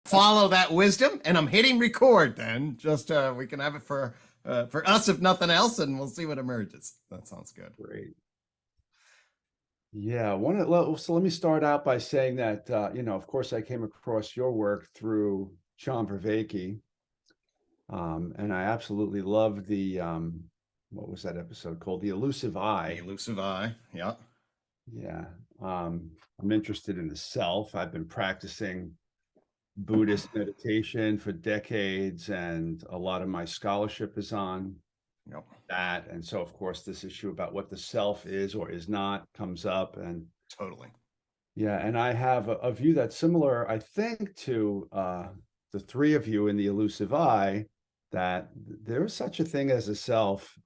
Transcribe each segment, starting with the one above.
follow that wisdom, and I'm hitting record. Then just we can have it for us if nothing else, and we'll see what emerges. That sounds good. Great. Yeah, so let me start out by saying that of course, I came across your work through John Vervaeke, and I absolutely love the what was that episode called? The Elusive Eye. The Elusive Eye. Yeah. Yeah. I'm interested in the self. I've been practicing Buddhist meditation for decades, and a lot of my scholarship is on that. And so, of course, this issue about what the self is or is not comes up. And totally. Yeah, and I have a view that's similar, I think, to the three of you in the Elusive Eye, that there is such a thing as a self.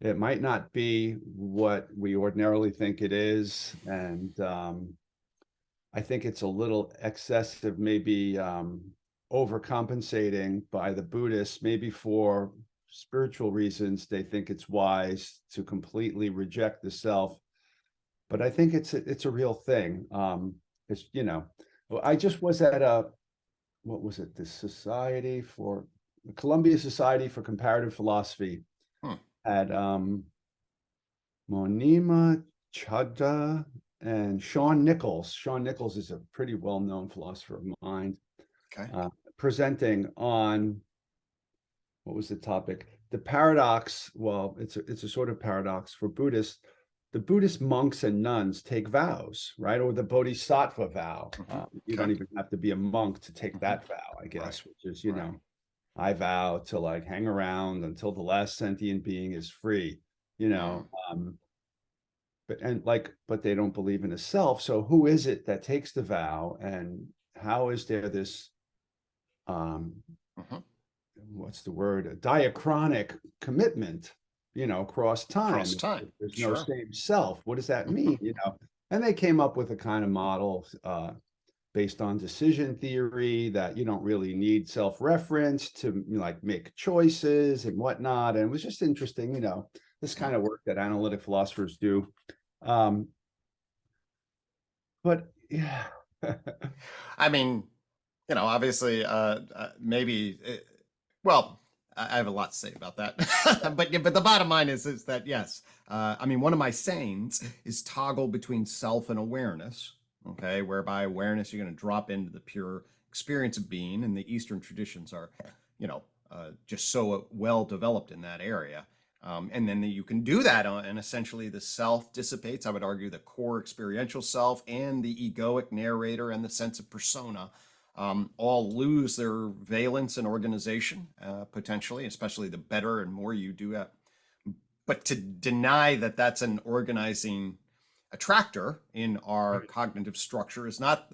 It might not be what we ordinarily think it is, and I think it's a little excessive, maybe overcompensating by the Buddhists, maybe for spiritual reasons. They think it's wise to completely reject the self, but I think it's a real thing. It's I just was at what was it? The Columbia Society for Comparative Philosophy at Monima Chadha and Sean Nichols. Sean Nichols is a pretty well-known philosopher of mind. Okay. Presenting on, what was the topic? The paradox. Well, it's a sort of paradox for Buddhists. The Buddhist monks and nuns take vows, right? Or the Bodhisattva vow. You don't even have to be a monk to take that vow, I guess, which is, I vow to like hang around until the last sentient being is free, but they don't believe in a self. So who is it that takes the vow, and how is there this what's the word, a diachronic commitment, across time? There's no same self. What does that mean? And they came up with a kind of model based on decision theory, that you don't really need self-reference to make choices and whatnot. And it was just interesting, this kind of work that analytic philosophers do. But yeah, I mean, obviously, maybe. Well, I have a lot to say about that, but the bottom line is that yes, I mean, one of my sayings is toggle between self and awareness. Okay, whereby awareness, you're going to drop into the pure experience of being, and the Eastern traditions are, just so well developed in that area. And then you can do that, and essentially the self dissipates. I would argue the core experiential self and the egoic narrator and the sense of persona all lose their valence and organization, potentially, especially the better and more you do it. But to deny that that's an organizing attractor in our cognitive structure is not,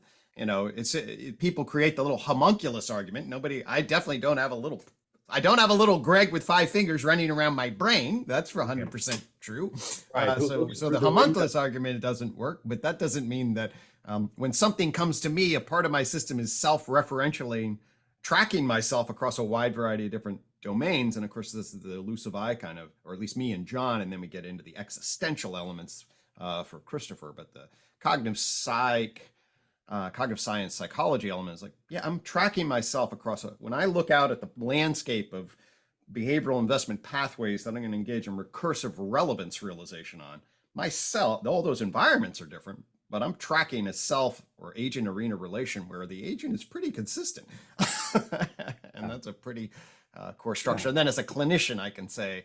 people create the little homunculus argument. I definitely don't have a little Gregg with 5 fingers running around my brain. That's for 100% true. Right. So the homunculus argument doesn't work, but that doesn't mean that when something comes to me, a part of my system is self-referentially tracking myself across a wide variety of different domains. And of course, this is the elusive eye kind of, or at least me and John, and then we get into the existential elements for Christopher. But the cognitive science, psychology element is like, I'm tracking myself across when I look out at the landscape of behavioral investment pathways that I'm going to engage in recursive relevance realization on myself. All those environments are different, but I'm tracking a self or agent arena relation where the agent is pretty consistent. And that's a pretty core structure. And then as a clinician, I can say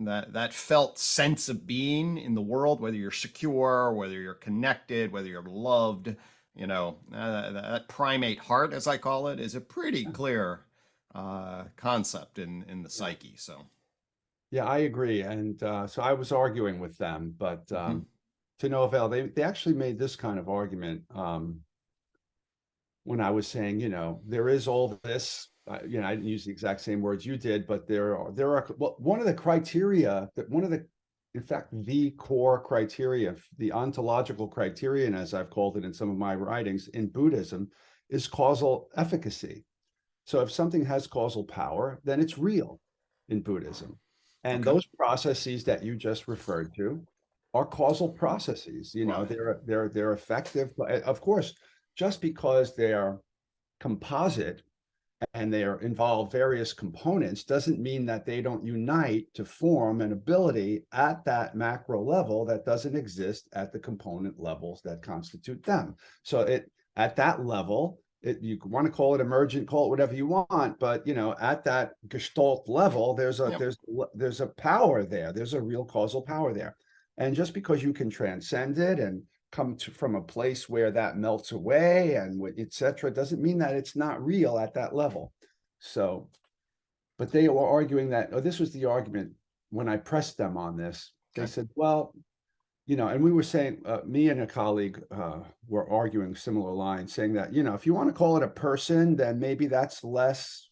that felt sense of being in the world, whether you're secure, whether you're connected, whether you're loved, that primate heart, as I call it, is a pretty clear concept in the psyche. So, yeah, I agree. And so I was arguing with them, but to no avail. They actually made this kind of argument when I was saying, there is all this. I didn't use the exact same words you did, but there are one of the criteria in fact, the core criteria, the ontological criterion, as I've called it in some of my writings in Buddhism, is causal efficacy. So if something has causal power, then it's real in Buddhism. And those processes that you just referred to are causal processes. They're effective. Of course, just because they're composite and they involve various components doesn't mean that they don't unite to form an ability at that macro level that doesn't exist at the component levels that constitute them. So at that level, you want to call it emergent, call it whatever you want, but at that gestalt level, there's a power there. There's a real causal power there. And just because you can transcend it and from a place where that melts away and etc. doesn't mean that it's not real at that level. So, but they were arguing that, this was the argument when I pressed them on this. They said, well, and we were saying, me and a colleague were arguing similar lines, saying that, if you want to call it a person, then maybe that's less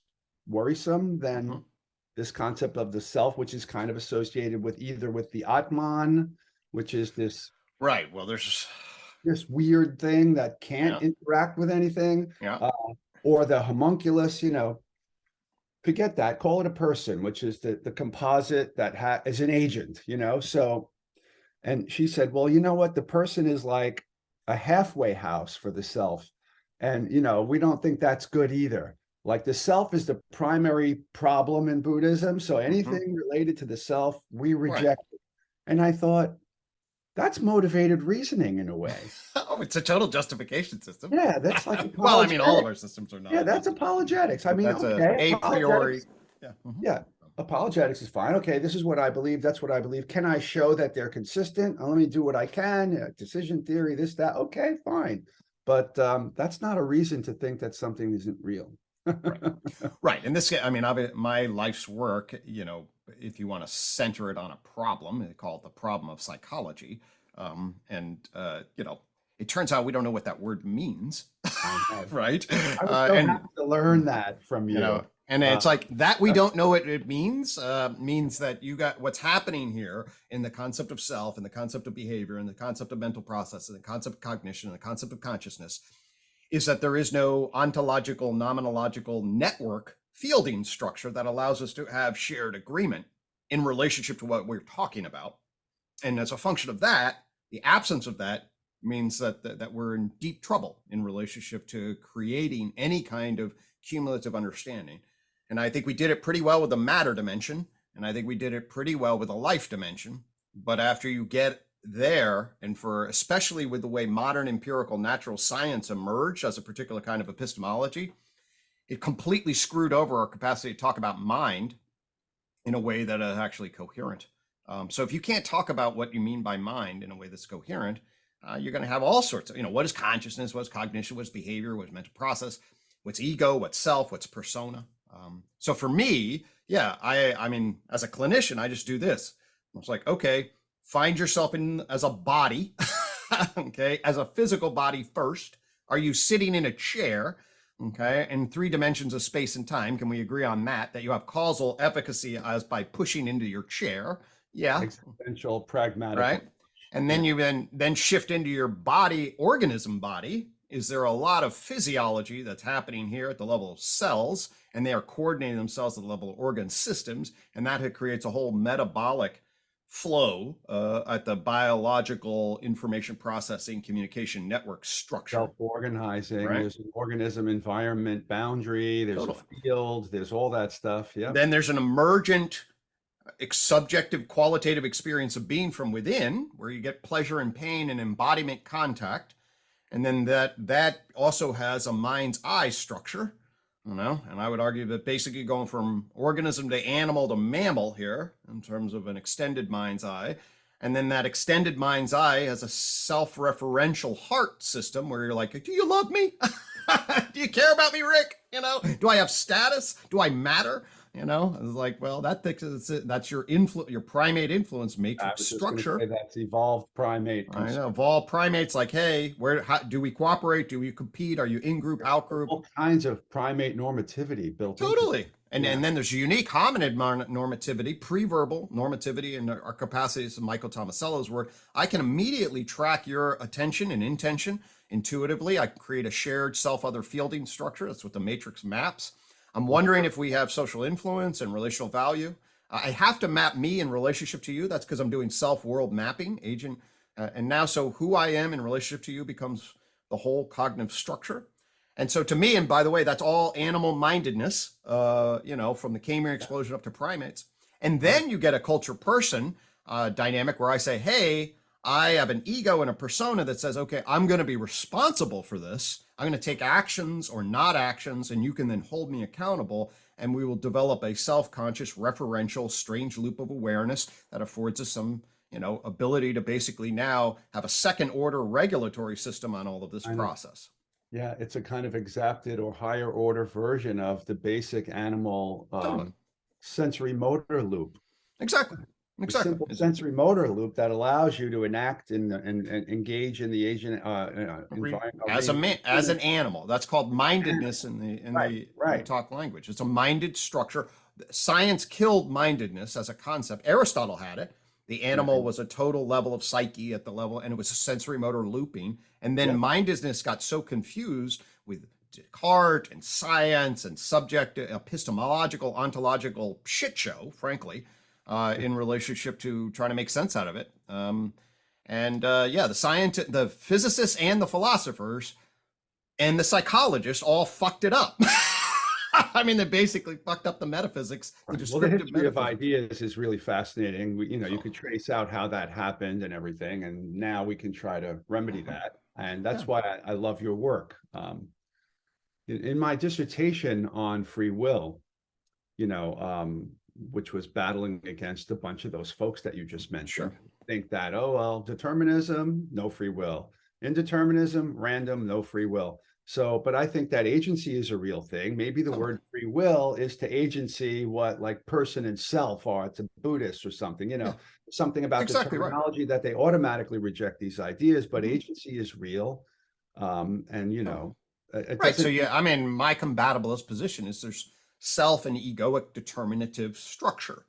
worrisome than this concept of the self, which is kind of associated with either with the Atman, which is this right. Well, there's this weird thing that can't interact with anything, or the homunculus, forget that, call it a person, which is the composite that is an agent, so, and she said, well, you know what, the person is like a halfway house for the self, and we don't think that's good either. Like the self is the primary problem in Buddhism, so anything related to the self we reject. And I thought, that's motivated reasoning in a way. Oh, it's a total justification system. Yeah, that's like well, I mean, all of our systems are not. Yeah, that's apologetics. I mean, that's okay, a priori. Yeah, apologetics is fine. Okay, this is what I believe. That's what I believe. Can I show that they're consistent? Let me do what I can. Decision theory, this, that. Okay, fine. But that's not a reason to think that something isn't real. Right. And this, I mean, my life's work, if you want to center it on a problem, they call it the problem of psychology. It turns out we don't know what that word means. Right. I was so happy to learn that from you. And it's like that we don't know what it means that you got what's happening here in the concept of self and the concept of behavior and the concept of mental process and the concept of cognition and the concept of consciousness is that there is no ontological, nomenological network fielding structure that allows us to have shared agreement in relationship to what we're talking about. And as a function of that, the absence of that means that we're in deep trouble in relationship to creating any kind of cumulative understanding. And I think we did it pretty well with the matter dimension, and I think we did it pretty well with the life dimension. But after you get there, and especially with the way modern empirical natural science emerged as a particular kind of epistemology, it completely screwed over our capacity to talk about mind in a way that is actually coherent. So if you can't talk about what you mean by mind in a way that's coherent, you're going to have all sorts of, what is consciousness, what's cognition, what's behavior, what's mental process, what's ego, what's self, what's persona. So for me, I mean, as a clinician, I just do this. It's like, okay, find yourself as a body, okay, as a physical body first. Are you sitting in a chair, okay, in 3 dimensions of space and time? Can we agree on that you have causal efficacy as by pushing into your chair? Yeah. Existential, pragmatic. Right. And then you then shift into your organism body. Is there a lot of physiology that's happening here at the level of cells, and they are coordinating themselves at the level of organ systems, and that creates a whole metabolic flow at the biological information processing communication network structure. Self-organizing, right? There's an organism environment boundary, there's a field, there's all that stuff. Yeah. Then there's an emergent subjective qualitative experience of being from within, where you get pleasure and pain and embodiment contact. And then that also has a mind's eye structure, and I would argue that basically going from organism to animal to mammal here in terms of an extended mind's eye. And then that extended mind's eye has a self-referential heart system where you're like, do you love me? Do you care about me, Rick? Do I have status? Do I matter? It's like, well, that's your primate influence matrix structure. That's evolved primate. I know, evolved primates like, hey, how do we cooperate? Do we compete? Are you in group, out group? All kinds of primate normativity built. Totally. And then there's unique hominid normativity, pre-verbal normativity, and our capacities of Michael Tomasello's word. I can immediately track your attention and intention intuitively. I can create a shared self-other fielding structure. That's what the matrix maps. I'm wondering if we have social influence and relational value. I have to map me in relationship to you. That's because I'm doing self-world mapping, agent. And now, so who I am in relationship to you becomes the whole cognitive structure. And so to me, and by the way, that's all animal mindedness, from the Cambrian explosion up to primates. And then you get a culture person dynamic where I say, hey, I have an ego and a persona that says, okay, I'm going to be responsible for this. I'm going to take actions or not actions, and you can then hold me accountable. And we will develop a self-conscious, referential, strange loop of awareness that affords us some, ability to basically now have a second order regulatory system on all of this process. Yeah, it's a kind of exapted or higher order version of the basic animal Totally. sensory motor loop. Exactly. The Exactly. simple sensory motor loop that allows you to enact and engage in the agent As a man, as an animal. That's called mindedness in the UTOK language. It's a minded structure. Science killed mindedness as a concept. Aristotle had it. The animal was a total level of psyche at the level, and it was a sensory motor looping. And then mindedness got so confused with Descartes and science and subject epistemological, ontological shit show, frankly, in relationship to trying to make sense out of it. The physicists and the philosophers and the psychologists all fucked it up. I mean, they basically fucked up the metaphysics. The history of ideas is really fascinating. You could trace out how that happened and everything, and now we can try to remedy that. And that's why I love your work. In my dissertation on free will, which was battling against a bunch of those folks that you just mentioned, think that, oh, well, determinism, no free will. Indeterminism, random, no free will. So, but I think that agency is a real thing. Maybe the word free will is to agency what like person and self are to Buddhists or something, something about the terminology that they automatically reject these ideas, but agency is real. So my compatibilist position is there's self and egoic determinative structure.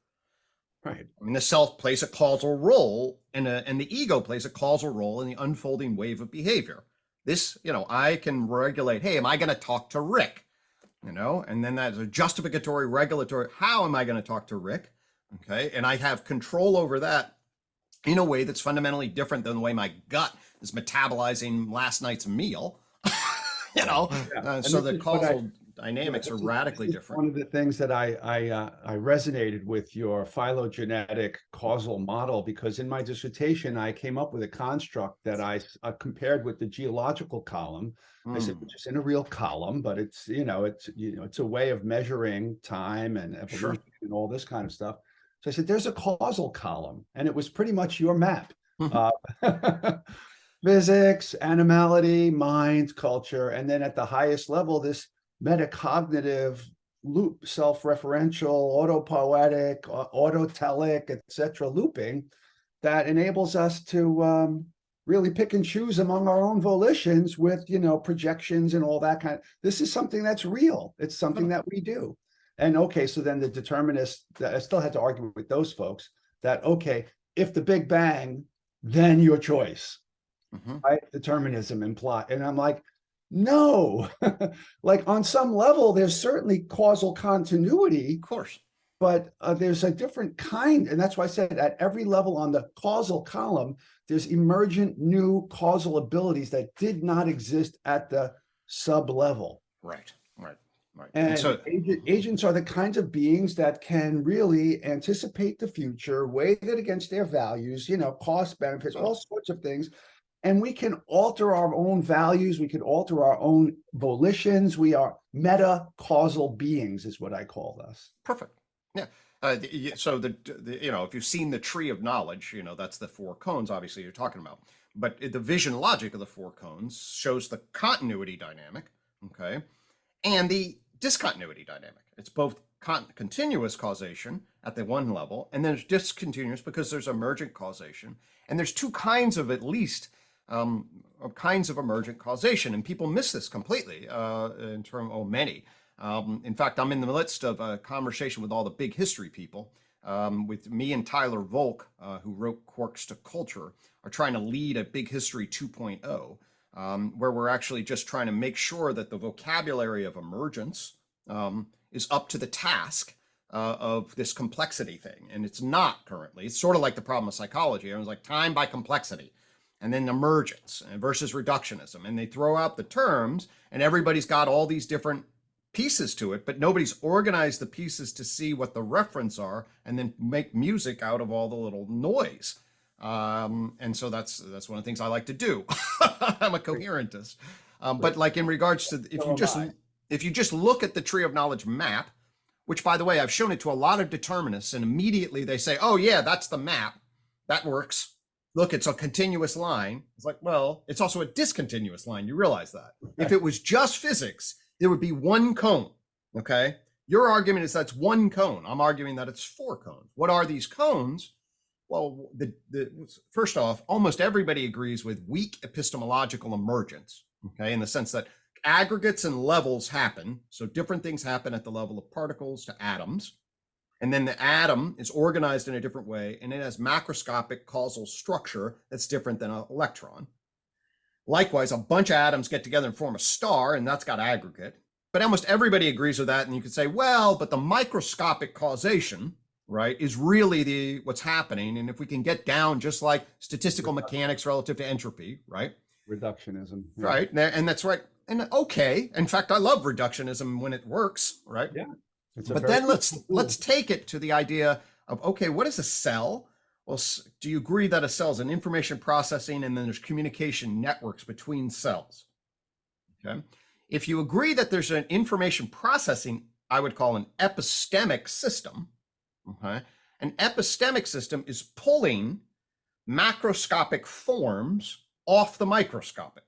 Right. I mean, the self plays a causal role and the ego plays a causal role in the unfolding wave of behavior. This, I can regulate, hey, am I going to talk to Rick? And then that's a justificatory regulatory. How am I going to talk to Rick? Okay. And I have control over that in a way that's fundamentally different than the way my gut is metabolizing last night's meal. So the causal dynamics are radically different. One of the things that I resonated with your phylogenetic causal model, because in my dissertation I came up with a construct that I compared with the geological column. I said, which is in a real column, but it's a way of measuring time and evolution and all this kind of stuff. So I said, there's a causal column, and it was pretty much your map. Physics, animality, mind, culture, and then at the highest level, this metacognitive loop, self-referential, autopoietic, autotelic, etc. looping that enables us to really pick and choose among our own volitions with, projections and all that kind of. This is something that's real. It's something that we do. And okay, so then the determinists, I still had to argue with those folks that, okay, if the Big Bang, then your choice. Right? Determinism imply, and I'm like, no, like on some level, there's certainly causal continuity, of course, but there's a different kind, and that's why I said at every level on the causal column, there's emergent new causal abilities that did not exist at the sub level. Right. And so agents are the kinds of beings that can really anticipate the future, weigh it against their values, cost, benefits, all sorts of things. And we can alter our own values. We can alter our own volitions. We are meta-causal beings is what I call us. Perfect. Yeah. So if you've seen the tree of knowledge, that's the four cones, obviously you're talking about. But the vision logic of the four cones shows the continuity dynamic, okay, and the discontinuity dynamic. It's both continuous causation at the one level, and there's discontinuous because there's emergent causation. And there's two kinds of at least kinds of emergent causation, and people miss this completely in terms of many. In fact, I'm in the midst of a conversation with all the big history people, with me and Tyler Volk, who wrote Quarks to Culture, are trying to lead a big history 2.0, where we're actually just trying to make sure that the vocabulary of emergence is up to the task of this complexity thing. And it's not currently. It's sort of like the problem of psychology. It was like time by complexity. and then emergence versus reductionism. And they throw out the terms, and everybody's got all these different pieces to it, but nobody's organized the pieces to see what the reference are and then make music out of all the little noise. And so that's one of the things I like to do. I'm a coherentist. But like in regards to if you just look at the tree of knowledge map, which by the way, I've shown it to a lot of determinists, and immediately they say, oh yeah, that's the map. That works. Look, it's a continuous line. It's like, well, it's also a discontinuous line. You realize that. If it was just physics, there would be one cone, okay? Your argument is that's one cone. I'm arguing that it's 4 cones. What are these cones? Well, first off, almost everybody agrees with weak epistemological emergence, okay, in the sense that aggregates and levels happen. So different things happen at the level of particles to atoms. And then the atom is organized in a different way, and it has macroscopic causal structure that's different than an electron. Likewise, a bunch of atoms get together and form a star, and that's got aggregate. But almost everybody agrees with that, and you could say, well, but the microscopic causation, right, is really what's happening. And if we can get down just like statistical mechanics relative to entropy, right? Reductionism. Yeah. Right, and that's right. And okay, in fact, I love reductionism when it works, right? Yeah. But then let's take it to the idea of, okay, what is a cell? Well, do you agree that a cell is an information processing and then there's communication networks between cells? Okay. If you agree that there's an information processing, I would call an epistemic system. Okay. An epistemic system is pulling macroscopic forms off the microscopic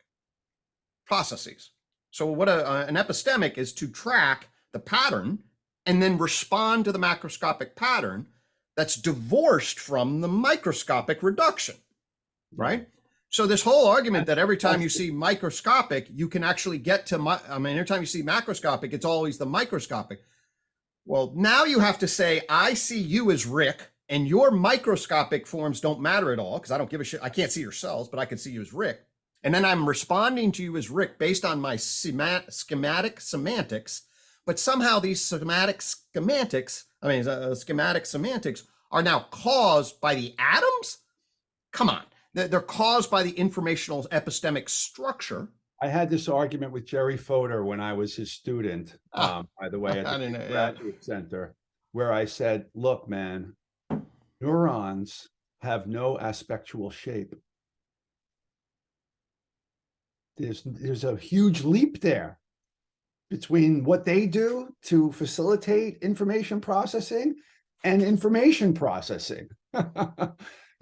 processes. So what an epistemic is to track the pattern and then respond to the macroscopic pattern that's divorced from the microscopic reduction, right? So this whole argument that every time you see microscopic, you can actually get to, every time you see macroscopic, it's always the microscopic. Well, now you have to say, I see you as Rick, and your microscopic forms don't matter at all, because I don't give a shit. I can't see your cells, but I can see you as Rick. And then I'm responding to you as Rick based on my schematic semantics. But somehow these schematic semantics are now caused by the atoms? Come on. They're caused by the informational epistemic structure. I had this argument with Jerry Fodor when I was his student, by the way, at the Graduate Center, where I said, look, man, neurons have no aspectual shape. There's a huge leap there between what they do to facilitate information processing and information processing.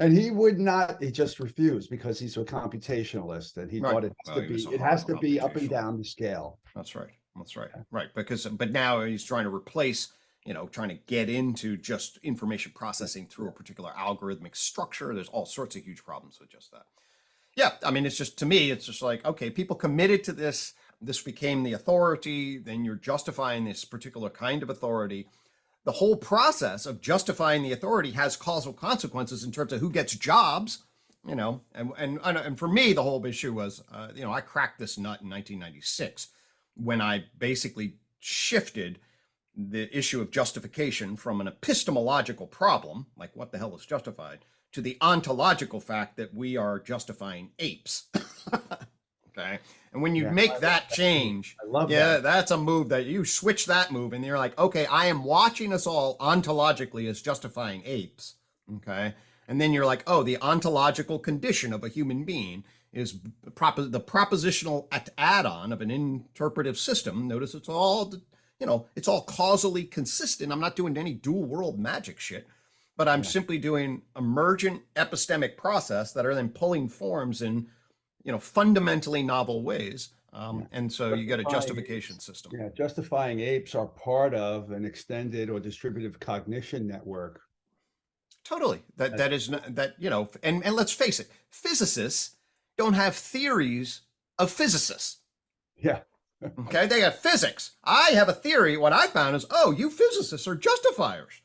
And he would not, he just refused because he's a computationalist and he thought it has to be up and down the scale. That's right. That's right. Right. But now he's trying to replace, trying to get into just information processing through a particular algorithmic structure. There's all sorts of huge problems with just that. Yeah. I mean, it's just, to me, it's just like, okay, people committed to this. This became the authority. Then you're justifying this particular kind of authority. The whole process of justifying the authority has causal consequences in terms of who gets jobs, and for me, the whole issue was, I cracked this nut in 1996 when I basically shifted the issue of justification from an epistemological problem, like what the hell is justified, to the ontological fact that we are justifying apes. Okay. And when you make that change, I love that. That's a move that you switch that move and you're like, okay, I am watching us all ontologically as justifying apes. Okay. And then you're like, oh, the ontological condition of a human being is the propositional add-on of an interpretive system. Notice it's all, it's all causally consistent. I'm not doing any dual world magic shit, but I'm simply doing emergent epistemic process that are then pulling forms in fundamentally novel ways. And so you get a justification system. Yeah, justifying apes are part of an extended or distributive cognition network. Totally. And let's face it, physicists don't have theories of physicists. Yeah. Okay, they have physics. I have a theory. What I found is, you physicists are justifiers.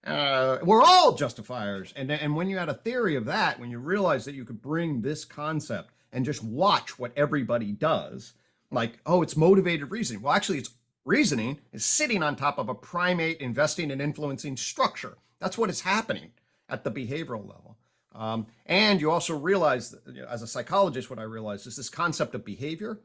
We're all justifiers. And when you had a theory of that, when you realize that you could bring this concept and just watch what everybody does, like, it's motivated reasoning. Well, actually, it's reasoning is sitting on top of a primate investing and influencing structure. That's what is happening at the behavioral level. And you also realize, as a psychologist, what I realized is this concept of behavior.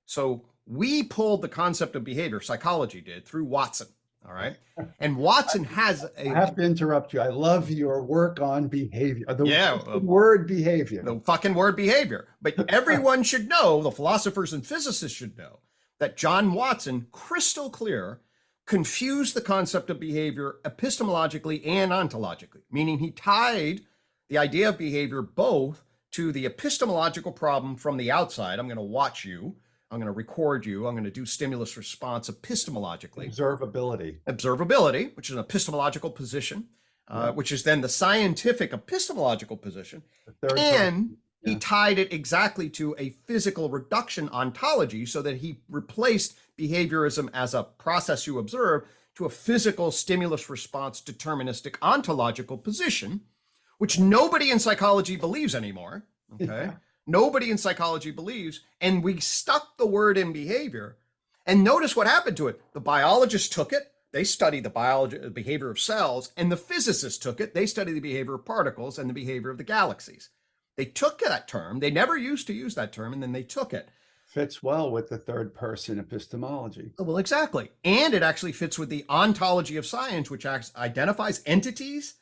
So we pulled the concept of behavior, psychology did, through Watson. All right. And Watson has I a, have to interrupt you. I love your work on behavior, yeah, the word behavior. the fucking word behavior. But everyone should know, the philosophers and physicists should know, that John Watson, crystal clear, confused the concept of behavior epistemologically and ontologically, meaning he tied the idea of behavior both to the epistemological problem from the outside. I'm going to watch you. I'm going to record you. I'm going to do stimulus response epistemologically. Observability, which is an epistemological position, which is then the scientific epistemological position. And he tied it exactly to a physical reduction ontology, so that he replaced behaviorism as a process you observe to a physical stimulus response deterministic ontological position, which nobody in psychology believes anymore. Okay. Yeah. Nobody in psychology believes. And we stuck the word in behavior. And notice what happened to it. The biologists took it. They studied the behavior of cells, and the physicists took it. They studied the behavior of particles and the behavior of the galaxies. They took that term. They never used to use that term, and then they took it. Fits well with the third person epistemology. Well, exactly. And it actually fits with the ontology of science, which identifies entities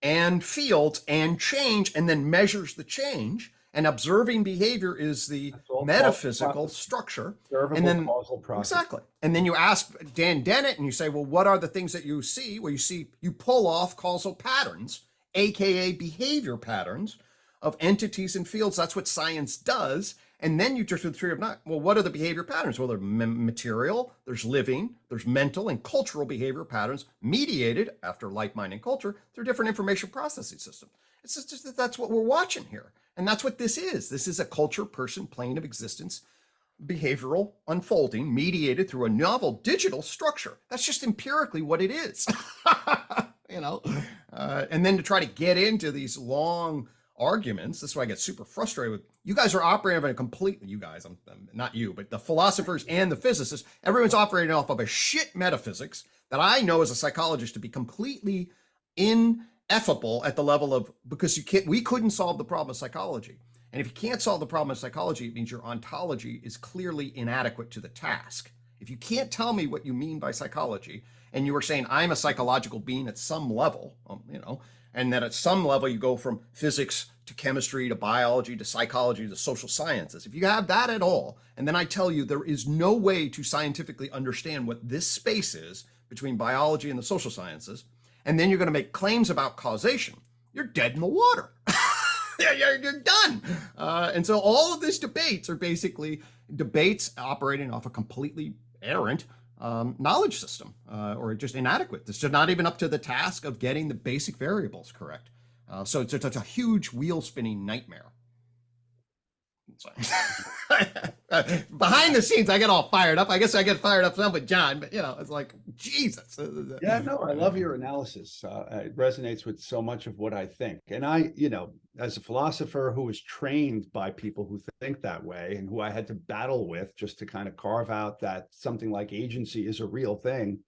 and fields and change, and then measures the change. And observing behavior is the metaphysical structure. And then causal process. Exactly. And then you ask Dan Dennett and you say, well, what are the things that you see? Well, you pull off causal patterns, AKA behavior patterns of entities and fields. That's what science does. And then you just do the theory of not, well, what are the behavior patterns? Well, there's material, there's living, there's mental and cultural behavior patterns mediated after like, mind, and culture through different information processing systems. It's just that that's what we're watching here. And that's what this is. This is a culture, person, plane of existence, behavioral unfolding mediated through a novel digital structure. That's just empirically what it is. And then to try to get into these long arguments, this is why I get super frustrated with you guys are operating on a completely, you guys, I'm not you, but the philosophers and the physicists, everyone's operating off of a shit metaphysics that I know as a psychologist to be completely ineffable at the level of, because we couldn't solve the problem of psychology. And if you can't solve the problem of psychology, it means your ontology is clearly inadequate to the task. If you can't tell me what you mean by psychology, and you were saying I'm a psychological being at some level, and that at some level you go from physics to chemistry to biology to psychology to social sciences. If you have that at all, and then I tell you there is no way to scientifically understand what this space is between biology and the social sciences, and then you're going to make claims about causation, you're dead in the water. You're done. And so all of these debates are basically debates operating off a completely errant knowledge system, or just inadequate. This is not even up to the task of getting the basic variables correct. So it's a huge wheel spinning nightmare. Behind the scenes, I get all fired up. I guess I get fired up some with John, but it's like, Jesus. Yeah, no, I love your analysis. It resonates with so much of what I think. And I, as a philosopher who was trained by people who think that way and who I had to battle with just to kind of carve out that something like agency is a real thing,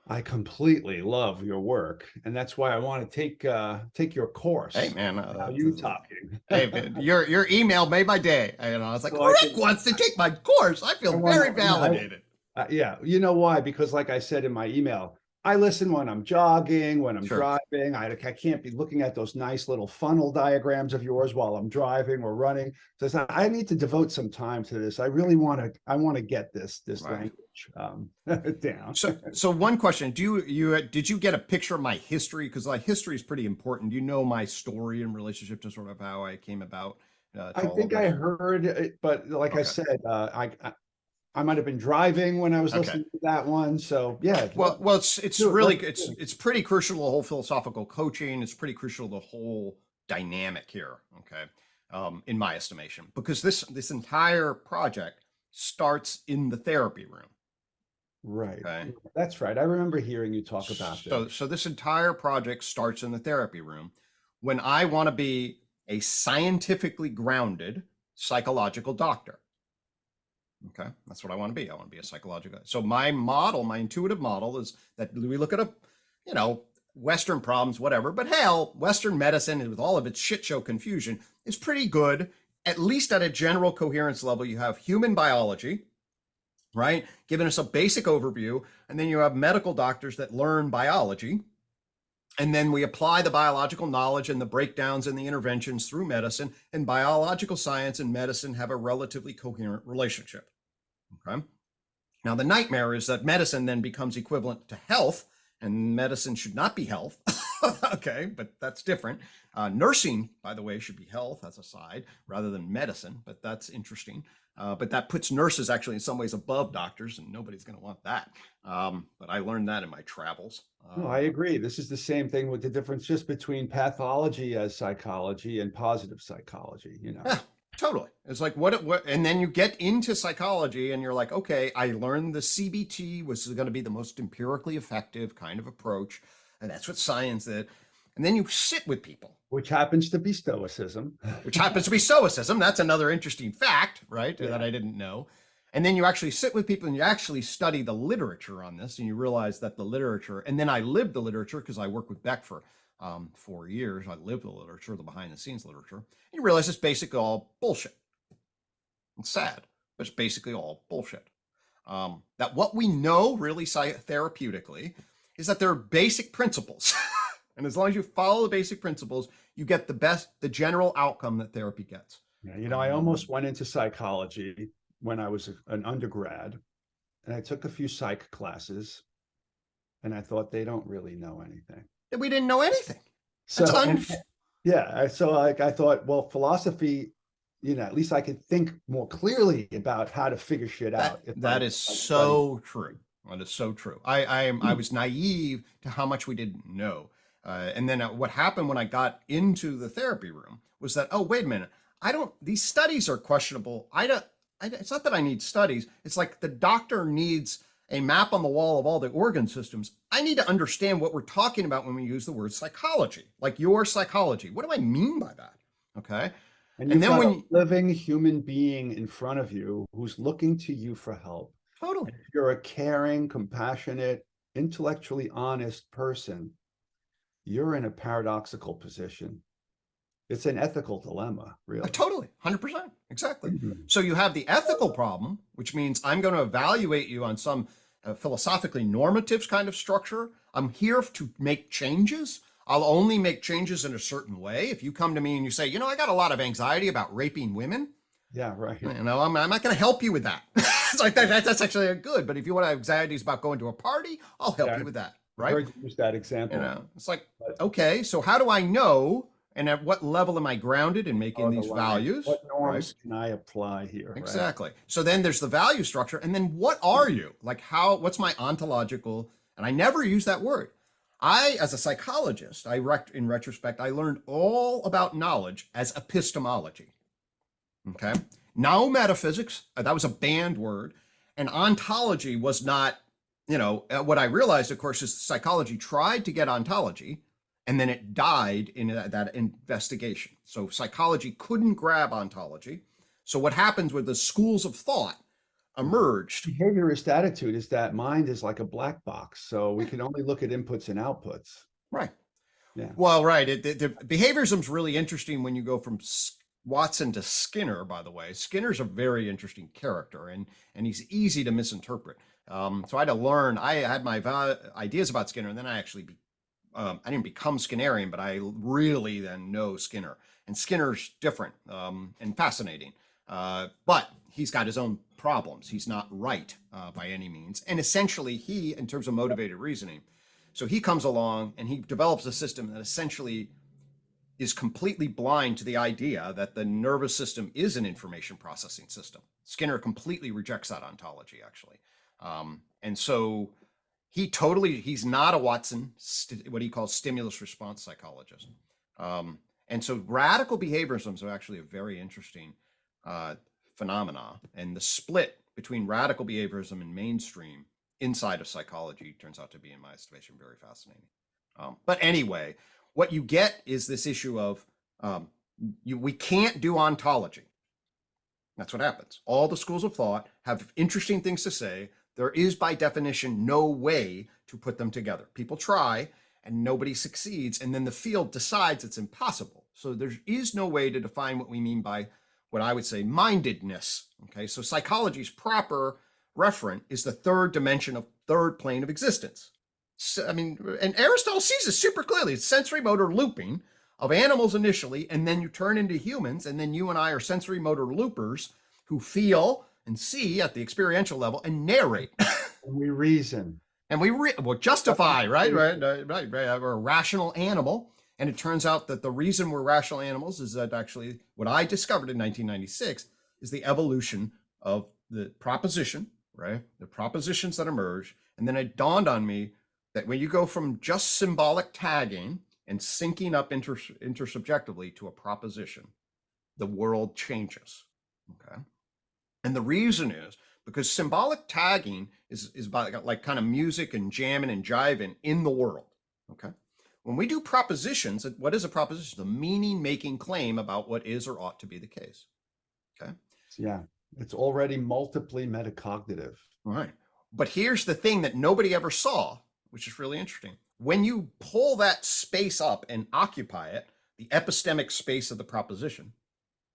I completely love your work, and that's why I want to take your course. Hey man, UTOKing. Hey man, your email made my day. I was like, so Rick wants to take my course. I feel very validated. Yeah, you know why? Because like I said in my email, I listen when I'm jogging, when I'm driving. I can't be looking at those nice little funnel diagrams of yours while I'm driving or running. So I need to devote some time to this. I really want to get this language down. So one question: did you get a picture of my history? Because my history is pretty important. Do you know my story in relationship to sort of how I came about? I think I heard it, but like I said, I might have been driving when I was listening to that one. So yeah. Well, it's pretty crucial to the whole philosophical coaching. It's pretty crucial to the whole dynamic here. Okay. In my estimation, because this entire project starts in the therapy room. Right. Okay. That's right. I remember hearing you talk about this. So this entire project starts in the therapy room when I want to be a scientifically grounded psychological doctor. Okay, that's what I want to be. I want to be a psychological. So my intuitive model is that we look at Western problems, whatever. But hell, Western medicine, with all of its shit show confusion, is pretty good, at least at a general coherence level. You have human biology, right? Giving us a basic overview. And then you have medical doctors that learn biology. And then we apply the biological knowledge and the breakdowns and the interventions through medicine. And biological science and medicine have a relatively coherent relationship. Okay. Now, the nightmare is that medicine then becomes equivalent to health, and medicine should not be health. Okay, but that's different. Nursing, by the way, should be health as a side rather than medicine, but that's interesting. But that puts nurses actually in some ways above doctors, and nobody's going to want that. But I learned that in my travels. No, I agree. This is the same thing with the difference just between pathology as psychology and positive psychology, you know. Yeah, totally. It's like what, and then you get into psychology and you're like, okay, I learned the CBT was going to be the most empirically effective kind of approach. And that's what science did. And then you sit with people, Which happens to be Stoicism. which happens to be Stoicism. That's another interesting fact, right? Yeah. That I didn't know. And then you actually sit with people and you actually study the literature on this, and you realize that the literature, and then I lived the literature because I worked with Beck for 4 years. I lived the literature, the behind the scenes literature. And you realize it's basically all bullshit. It's sad, but it's basically all bullshit. That what we know really therapeutically is that there are basic principles. And as long as you follow the basic principles, you get the general outcome that therapy gets. Yeah, you know, I almost went into psychology when I was an undergrad, and I took a few psych classes, and I thought they don't really know anything. We didn't know anything. So I thought, well, philosophy, you know, at least I could think more clearly about how to figure shit out. That is so true. That is so true. I was naive to how much we didn't know. And then what happened when I got into the therapy room was that, oh, wait a minute. These studies are questionable. It's not that I need studies. It's like the doctor needs a map on the wall of all the organ systems. I need to understand what we're talking about when we use the word psychology, like your psychology. What do I mean by that? Okay. And then when a living human being in front of you who's looking to you for help. Totally. If you're a caring, compassionate, intellectually honest person, you're in a paradoxical position. It's an ethical dilemma, really. Totally, 100%, exactly. So you have the ethical problem, which means I'm going to evaluate you on some philosophically normative kind of structure. I'm here to make changes. I'll only make changes in a certain way. If you come to me and you say, you know, I got a lot of anxiety about raping women. Yeah, right. You know, I'm not going to help you with that. It's like that's actually good. But if you want to have anxieties about going to a party, I'll help you with that. Right? I heard you use that example. You know, it's like, okay, so how do I know? And at what level am I grounded in making these values? What norms can I apply here? Exactly. Right? So then there's the value structure. And then what are you? Like what's my ontological? And I never use that word. As a psychologist, in retrospect, I learned all about knowledge as epistemology. Okay. Now metaphysics, that was a banned word. And ontology was not, you know, what I realized, of course, is psychology tried to get ontology. And then it died in that investigation. So psychology couldn't grab ontology. So what happens with the schools of thought emerged? Behaviorist attitude is that mind is like a black box. So we can only look at inputs and outputs. Right. Yeah. Well, right. The behaviorism is really interesting when you go from Watson to Skinner, by the way. Skinner's a very interesting character, and he's easy to misinterpret. So I had to learn. I had my ideas about Skinner, and then I actually I didn't become Skinnerian, but I really then know Skinner. And Skinner's different and fascinating. But he's got his own problems. He's not right by any means. And essentially in terms of motivated reasoning, so he comes along and he develops a system that essentially is completely blind to the idea that the nervous system is an information processing system. Skinner completely rejects that ontology, actually. And so he's not a Watson, what he calls stimulus response psychologist. And so radical behaviorisms are actually a very interesting phenomena. And the split between radical behaviorism and mainstream inside of psychology turns out to be, in my estimation, very fascinating. But anyway, what you get is this issue of we can't do ontology. That's what happens. All the schools of thought have interesting things to say. There is, by definition, no way to put them together. People try, and nobody succeeds. And then the field decides it's impossible. So there is no way to define what we mean by what I would say mindedness. Okay, so psychology's proper referent is the third dimension of third plane of existence. So, I mean, and Aristotle sees this super clearly. It's sensory motor looping of animals initially, and then you turn into humans, and then you and I are sensory motor loopers who feel and see at the experiential level and narrate. We reason. And we well, justify, right? We're a rational animal. And it turns out that the reason we're rational animals is that actually what I discovered in 1996 is the evolution of the proposition, right? The propositions that emerge. And then it dawned on me that when you go from just symbolic tagging and syncing up intersubjectively to a proposition, the world changes, okay? And the reason is because symbolic tagging is about like kind of music and jamming and jiving in the world, okay? When we do propositions, what is a proposition? A meaning-making claim about what is or ought to be the case, okay? Yeah, it's already multiply metacognitive. All right. But here's the thing that nobody ever saw, which is really interesting. When you pull that space up and occupy it, the epistemic space of the proposition,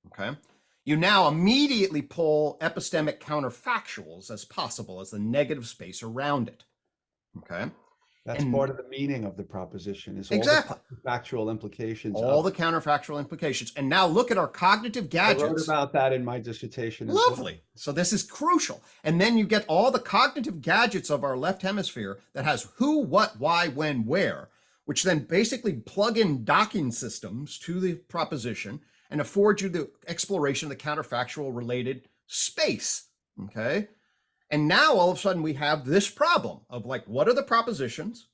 okay, you now immediately pull epistemic counterfactuals as possible as the negative space around it, okay? That's part of the meaning of the proposition is exactly all the factual implications. All the counterfactual implications. And now look at our cognitive gadgets. I wrote about that in my dissertation. Lovely. Well. So this is crucial. And then you get all the cognitive gadgets of our left hemisphere that has who, what, why, when, where, which then basically plug in docking systems to the proposition and afford you the exploration of the counterfactual related space. Okay. And now all of a sudden we have this problem of like, what are the propositions?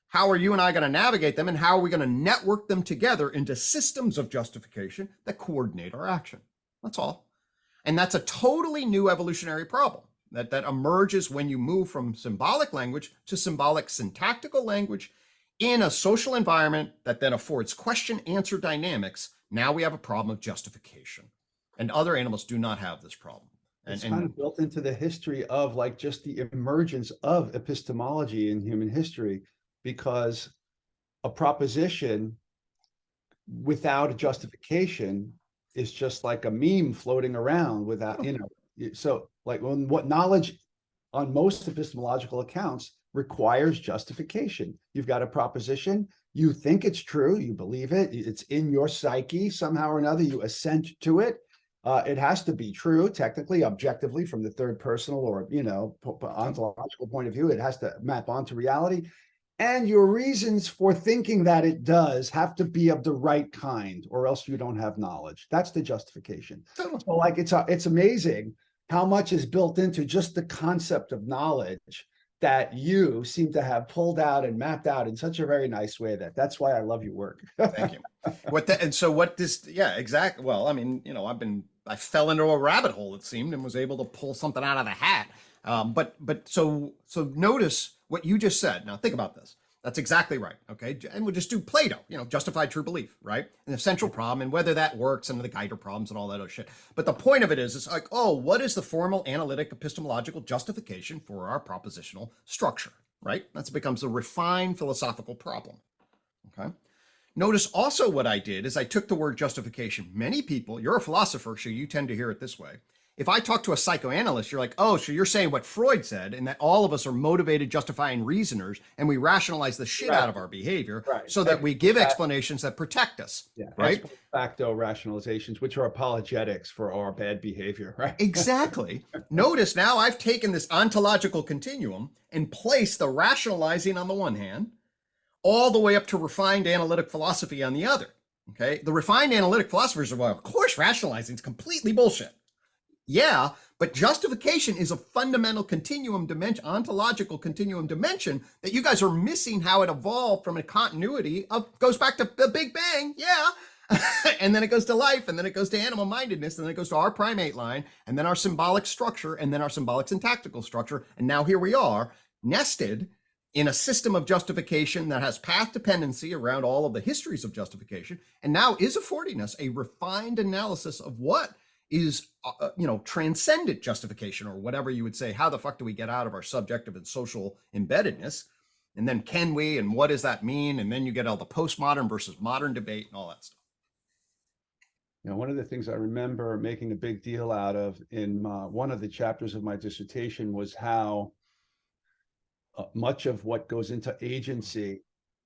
How are you and I going to navigate them? And how are we going to network them together into systems of justification that coordinate our action? That's all. And that's a totally new evolutionary problem that emerges when you move from symbolic language to symbolic syntactical language in a social environment that then affords question-answer dynamics. Now we have a problem of justification. And other animals do not have this problem. It's kind of built into the history of like just the emergence of epistemology in human history, because a proposition without a justification is just like a meme floating around without, so like when what knowledge on most epistemological accounts requires justification. You've got a proposition, you think it's true, you believe it, it's in your psyche somehow or another, you assent to it. It has to be true, technically, objectively, from the third personal or, ontological point of view. It has to map onto reality. And your reasons for thinking that it does have to be of the right kind, or else you don't have knowledge. That's the justification. So like, it's amazing how much is built into just the concept of knowledge that you seem to have pulled out and mapped out in such a very nice way that's why I love your work. Thank you. Exactly. Well, I mean, I fell into a rabbit hole, it seemed, and was able to pull something out of the hat. So notice what you just said. Now think about this. That's exactly right. Okay. And we'll just do Plato, justified true belief, right? And the central problem and whether that works and the Geiger problems and all that other shit. But the point of it is, it's like, what is the formal analytic epistemological justification for our propositional structure, right? That becomes a refined philosophical problem. Okay. Notice also what I did is I took the word justification. Many people, you're a philosopher, so you tend to hear it this way. If I talk to a psychoanalyst, you're like, oh, so you're saying what Freud said, and that all of us are motivated, justifying reasoners, and we rationalize the shit out of our behavior so that we give explanations that protect us, right? Facto rationalizations, which are apologetics for our bad behavior, right? Exactly. Notice now I've taken this ontological continuum and placed the rationalizing on the one hand, all the way up to refined analytic philosophy on the other, okay? The refined analytic philosophers are, well, of course, rationalizing is completely bullshit. Yeah, but justification is a fundamental continuum dimension, ontological continuum dimension that you guys are missing how it evolved from a continuity of, goes back to the Big Bang, yeah. And then it goes to life, and then it goes to animal mindedness, and then it goes to our primate line, and then our symbolic structure, and then our symbolic syntactical structure. And now here we are, nested in a system of justification that has path dependency around all of the histories of justification, and now is affording us a refined analysis of what is, transcendent justification, or whatever you would say. How the fuck do we get out of our subjective and social embeddedness And then can we, and what does that mean? And then you get all the postmodern versus modern debate and all that stuff. Now, one of the things I remember making a big deal out of in one of the chapters of my dissertation was how much of what goes into agency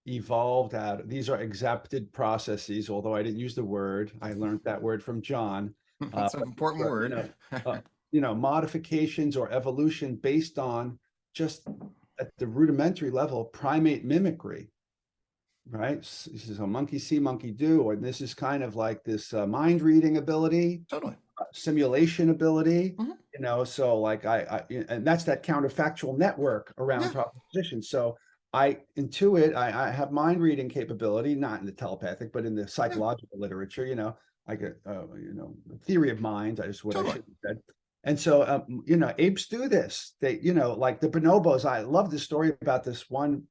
evolved out. These are exapted processes, although I didn't use the word. I learned that word from John. That's an important word. Modifications or evolution based on just at the rudimentary level, primate mimicry, right? This is a monkey see, monkey do, and this is kind of like this mind reading ability, Totally. Simulation ability, so like and that's that counterfactual network around propositions. So I intuit, I have mind reading capability, not in the telepathic, but in the psychological literature, like a theory of mind, I just what I should have said. And so, apes do this. They, like the bonobos. I love this story about this one,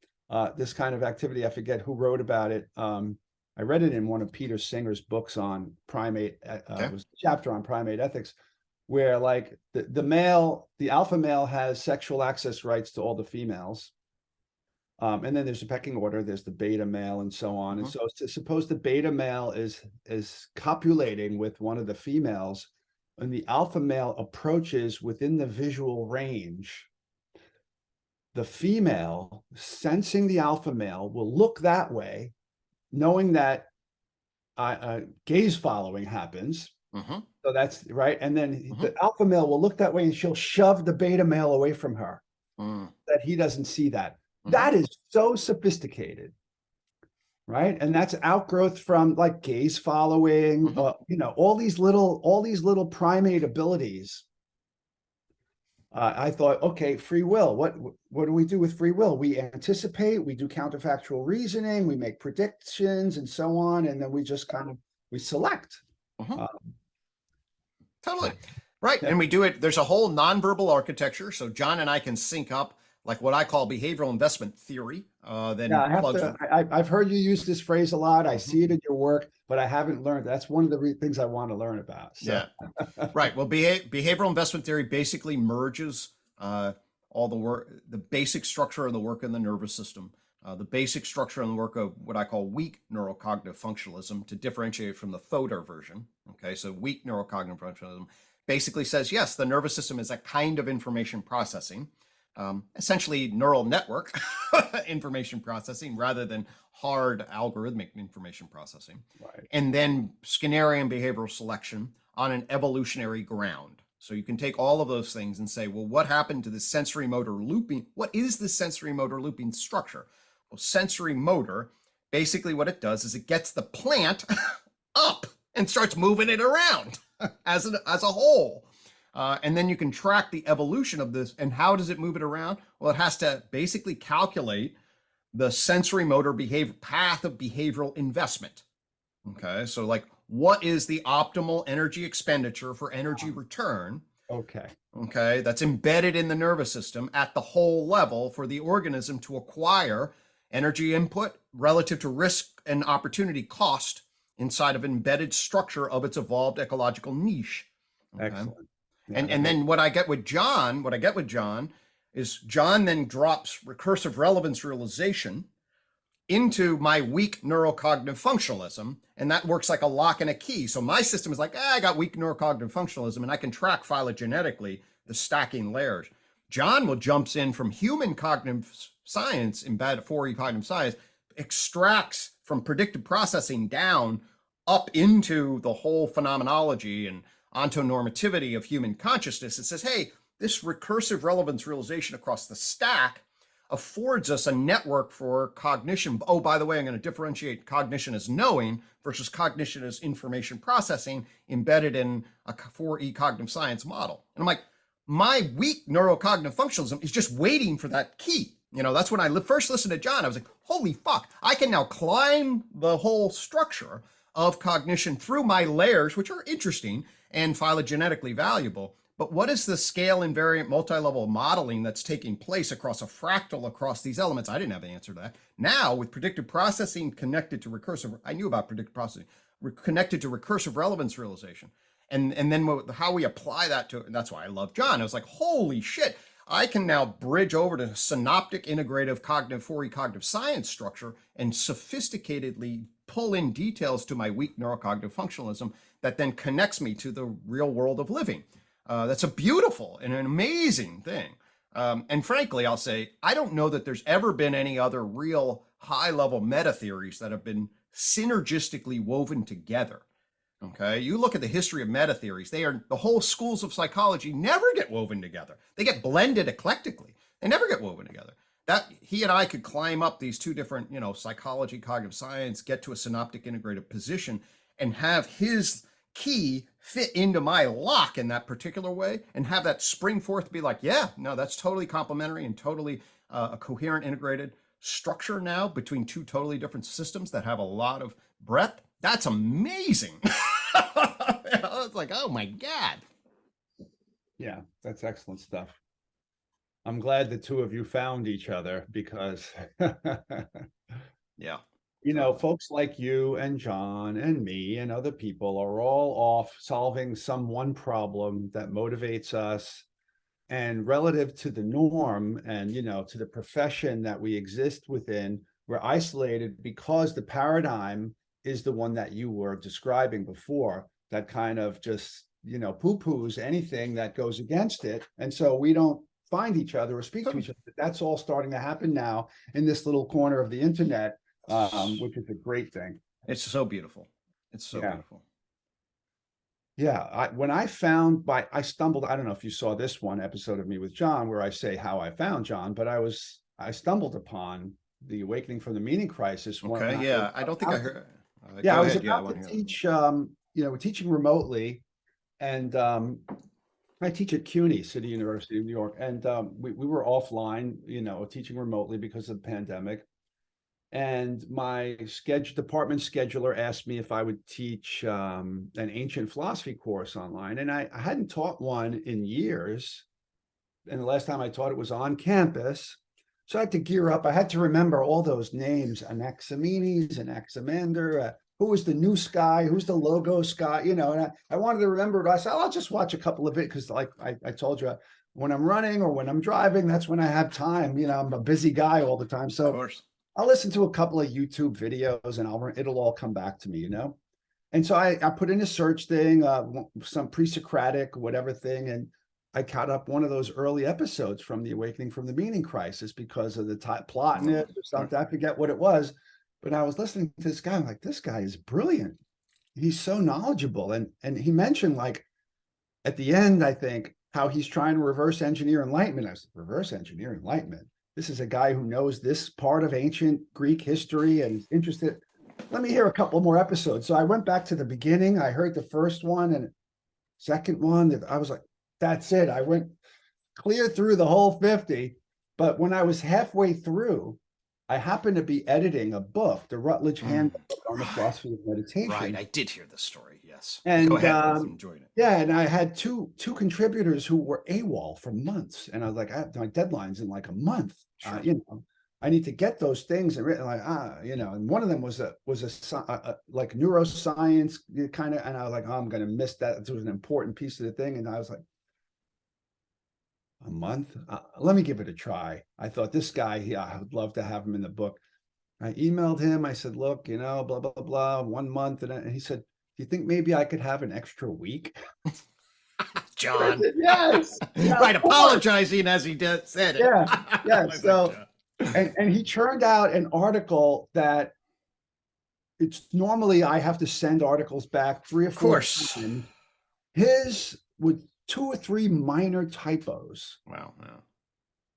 this kind of activity. I forget who wrote about it. I read it in one of Peter Singer's books on primate. It was a chapter on primate ethics, where like the alpha male has sexual access rights to all the females. And then there's a pecking order. There's the beta male and so on. And so suppose the beta male is copulating with one of the females, and the alpha male approaches within the visual range. The female, sensing the alpha male, will look that way, knowing that gaze following happens. So that's right. And then the alpha male will look that way, and she'll shove the beta male away from her, that he doesn't see that. That is so sophisticated, right? And that's outgrowth from like gaze following, all these little primate abilities. I thought, okay, free will. What do we do with free will? We anticipate, we do counterfactual reasoning, we make predictions, and so on, and then we just we select. Totally right, and we do it. There's a whole nonverbal architecture, so John and I can sync up, like what I call behavioral investment theory. Then I've heard you use this phrase a lot. I see it in your work, but I haven't learned. That's one of the things I want to learn about. So. Yeah, right. Well, behavioral investment theory basically merges all the work, the basic structure of the work in the nervous system, the basic structure and the work of what I call weak neurocognitive functionalism, to differentiate from the Fodor version. Okay, so weak neurocognitive functionalism basically says, yes, the nervous system is a kind of information processing. Essentially neural network information processing rather than hard algorithmic information processing. Right. And then Skinnerian behavioral selection on an evolutionary ground. So you can take all of those things and say, well, what happened to the sensory motor looping? What is the sensory motor looping structure? Well, sensory motor, basically what it does is it gets the plant up and starts moving it around as a whole. And then you can track the evolution of this. And how does it move it around? Well, it has to basically calculate the sensory motor path of behavioral investment. Okay, so like, what is the optimal energy expenditure for energy return? Okay, that's embedded in the nervous system at the whole level for the organism to acquire energy input relative to risk and opportunity cost inside of embedded structure of its evolved ecological niche. Okay? Excellent. Yeah, and then what I get with John is John then drops recursive relevance realization into my weak neurocognitive functionalism, and that works like a lock and a key. So my system is like, I got weak neurocognitive functionalism, and I can track phylogenetically the stacking layers. John will jumps in from human cognitive science, embedded 4E cognitive science, extracts from predictive processing down up into the whole phenomenology and ontonormativity of human consciousness. It says, hey, this recursive relevance realization across the stack affords us a network for cognition. Oh, by the way, I'm going to differentiate cognition as knowing versus cognition as information processing embedded in a 4E cognitive science model. And I'm like, my weak neurocognitive functionalism is just waiting for that key. That's when I first listened to John. I was like, holy fuck, I can now climb the whole structure of cognition through my layers, which are interesting and phylogenetically valuable. But what is the scale invariant multi-level modeling that's taking place across a fractal across these elements? I didn't have the answer to that. Now, with predictive processing connected to recursive, I knew about predictive processing, connected to recursive relevance realization. And then how we apply that to it, and that's why I love John. I was like, holy shit, I can now bridge over to synoptic integrative cognitive 4E cognitive science structure and sophisticatedly pull in details to my weak neurocognitive functionalism that then connects me to the real world of living. That's a beautiful and an amazing thing. And frankly, I'll say, I don't know that there's ever been any other real high level meta theories that have been synergistically woven together. Okay, you look at the history of meta theories, the whole schools of psychology never get woven together. They get blended eclectically. They never get woven together. That he and I could climb up these two different, psychology, cognitive science, get to a synoptic integrative position and have his key fit into my lock in that particular way and have that spring forth to be like, yeah, no, that's totally complementary and totally a coherent integrated structure now between two totally different systems that have a lot of breadth. That's amazing. It's like, oh my God. Yeah, that's excellent stuff. I'm glad the two of you found each other because Yeah. folks like you and John and me and other people are all off solving some one problem that motivates us. And relative to the norm and, to the profession that we exist within, we're isolated because the paradigm is the one that you were describing before, that kind of just, poo-poos anything that goes against it. And so we don't find each other or speak to each other. That's all starting to happen now in this little corner of the internet, which is a great thing. It's so beautiful. It's so beautiful. Yeah, when I stumbled, I don't know if you saw this one episode of me with John where I say how I found John, but I stumbled upon the Awakening from the Meaning Crisis. Okay, yeah, I don't think I heard. I was about to teach, we're teaching remotely, and I teach at CUNY, City University of New York, and we were offline, teaching remotely because of the pandemic. And my department scheduler asked me if I would teach an ancient philosophy course online. And I hadn't taught one in years. And the last time I taught it was on campus. So I had to gear up. I had to remember all those names, Anaximenes, Anaximander, who was the new sky, who's the Logos guy, and I wanted to remember it. I said, I'll just watch a couple of it because like I told you, when I'm running or when I'm driving, that's when I have time. I'm a busy guy all the time. So of course. I'll listen to a couple of YouTube videos and it'll all come back to me, And so I put in a search thing, some pre-Socratic, whatever thing. And I caught up one of those early episodes from the Awakening from the Meaning Crisis because of the plot in it or something. I forget what it was, but I was listening to this guy. I'm like, this guy is brilliant. He's so knowledgeable. And he mentioned like at the end, I think, how he's trying to reverse engineer enlightenment. I said, reverse engineer enlightenment? This is a guy who knows this part of ancient Greek history and is interested. Let me hear a couple more episodes. So I went back to the beginning. I heard the first one and second one. I was like, that's it. I went clear through the whole 50. But when I was halfway through, I happened to be editing a book, the Rutledge Handbook on the Philosophy of Meditation. Right. I did hear the story. Yes. And go ahead. I enjoyed it. Yeah, and I had two contributors who were AWOL for months, and I was like, my deadline's in like a month. Sure. I need to get those things and written like and one of them was a like neuroscience kind of, and I was like, oh, I'm going to miss that. It was an important piece of the thing, and I was like, a month? Let me give it a try. I thought this guy, I would love to have him in the book. I emailed him. I said, look, blah blah blah, 1 month, and he said, do you think maybe I could have an extra week? John. Said, yes. Right. Apologizing as he said it. Yeah. So, and he churned out an article that it's normally I have to send articles back 3 or 4 times. His with 2 or 3 minor typos. Wow.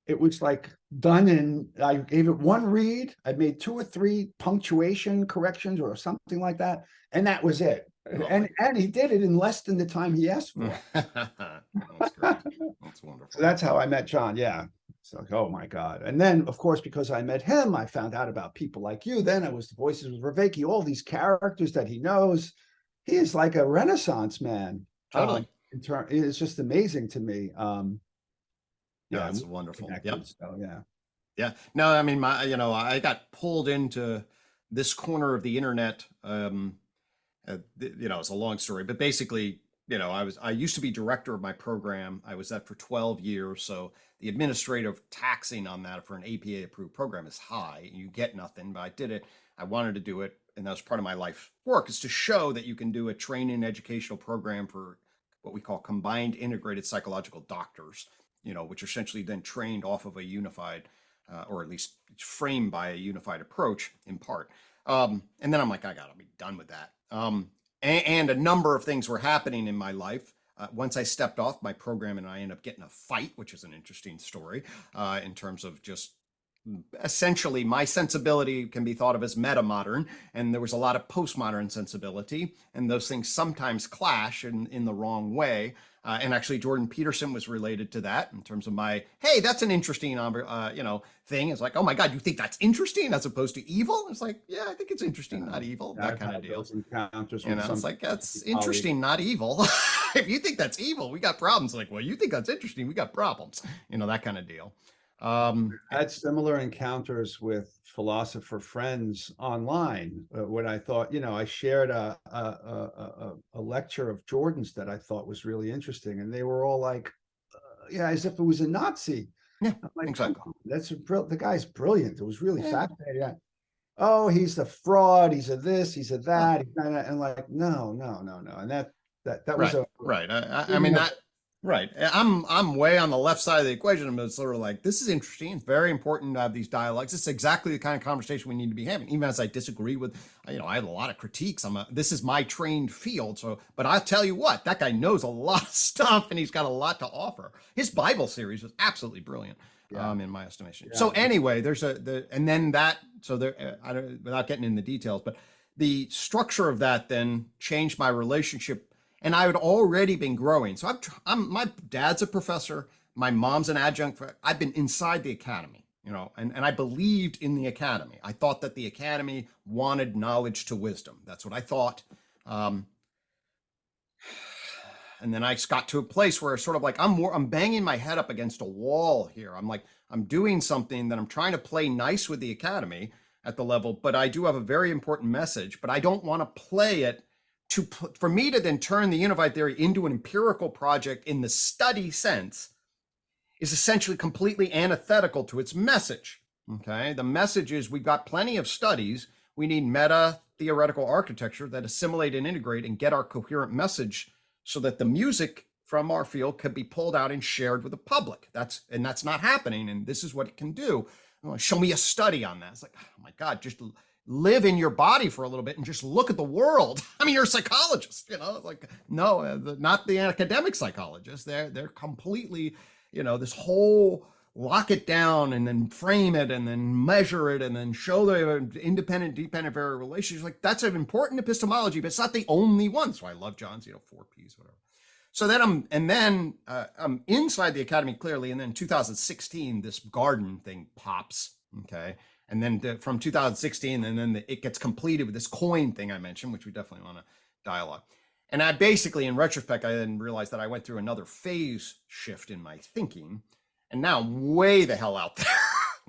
It was like done I gave it 1 read. I made 2 or 3 punctuation corrections or something like that. And that was it. And he did it in less than the time he asked for. That's great. That's wonderful. So that's how I met John. Yeah. It's like, oh my God. And then, of course, because I met him, I found out about people like you. Then it was the Voices of Repetti, all these characters that he knows. He is like a Renaissance man. Totally. It's just amazing to me. Yeah, it's wonderful. Yep. So, yeah. Yeah. No, I mean, I got pulled into this corner of the internet. It's a long story, but basically I used to be director of my program. I was that for 12 years. So the administrative taxing on that for an APA approved program is high. You get nothing, but I did it. I wanted to do it. And that was part of my life work, is to show that you can do a training educational program for what we call combined integrated psychological doctors, which are essentially then trained off of a unified, or at least framed by a unified approach in part. And then I'm like, I gotta be done with that. And a number of things were happening in my life. Once I stepped off my program, and I ended up getting a fight, which is an interesting story, in terms of just essentially my sensibility can be thought of as meta modern, and there was a lot of postmodern sensibility, and those things sometimes clash in the wrong way. And actually, Jordan Peterson was related to that in terms of my, hey, that's an interesting, thing. It's like, oh my God, you think that's interesting as opposed to evil? It's like, yeah, I think it's interesting, not evil, that I've kind of had deal. those encounters with some It's like, that's colleagues. interesting, not evil. If you think that's evil, we got problems. Like, well, you think that's interesting, we got problems. That kind of deal. I had similar encounters with philosopher friends online when I thought, I shared a lecture of Jordan's that I thought was really interesting, and they were all like, "Yeah, as if it was a Nazi." Yeah, I'm like, "Come exactly. on, the guy's brilliant. It was really Yeah. fascinating." Oh, he's a fraud. He's a this. He's a Huh. that. And like, no, no, no, no. And that was Right, a right. I mean that. Right. I'm way on the left side of the equation. But it's sort of like, this is interesting. It's very important to have these dialogues. It's exactly the kind of conversation we need to be having, even as I disagree with. I have a lot of critiques. This is my trained field. So, but I'll tell you what, that guy knows a lot of stuff, and he's got a lot to offer. His Bible series was absolutely brilliant. yeah, In my estimation. yeah. So anyway, and then that. So there, I don't, without getting in the details, but the structure of that then changed my relationship, and I had already been growing. So my dad's a professor, my mom's an adjunct. I've been inside the academy, and I believed in the academy. I thought that the academy wanted knowledge to wisdom. That's what I thought. Um, and then I got to a place where sort of like I'm banging my head up against a wall here. I'm like, I'm doing something that I'm trying to play nice with the academy at the level, but I do have a very important message, but I don't want to play it for me to then turn the unified theory into an empirical project in the study sense is essentially completely antithetical to its message. Okay. The message is, we've got plenty of studies. We need meta theoretical architecture that assimilate and integrate and get our coherent message so that the music from our field could be pulled out and shared with the public. That's not happening. And this is what it can do. Show me a study on that. It's like, oh my God, just live in your body for a little bit and just look at the world. I mean, you're a psychologist, like, no, not the academic psychologists. They're completely, this whole lock it down and then frame it and then measure it and then show the independent, dependent variable relationships. Like, that's an important epistemology, but it's not the only one. So I love John's, 4Ps, whatever. So then I'm inside the academy clearly. And then 2016, this garden thing pops. Okay. And then from 2016, and then it gets completed with this coin thing I mentioned, which we definitely want to dialogue. And I basically, in retrospect, I then realized that I went through another phase shift in my thinking, and now I'm way the hell out there.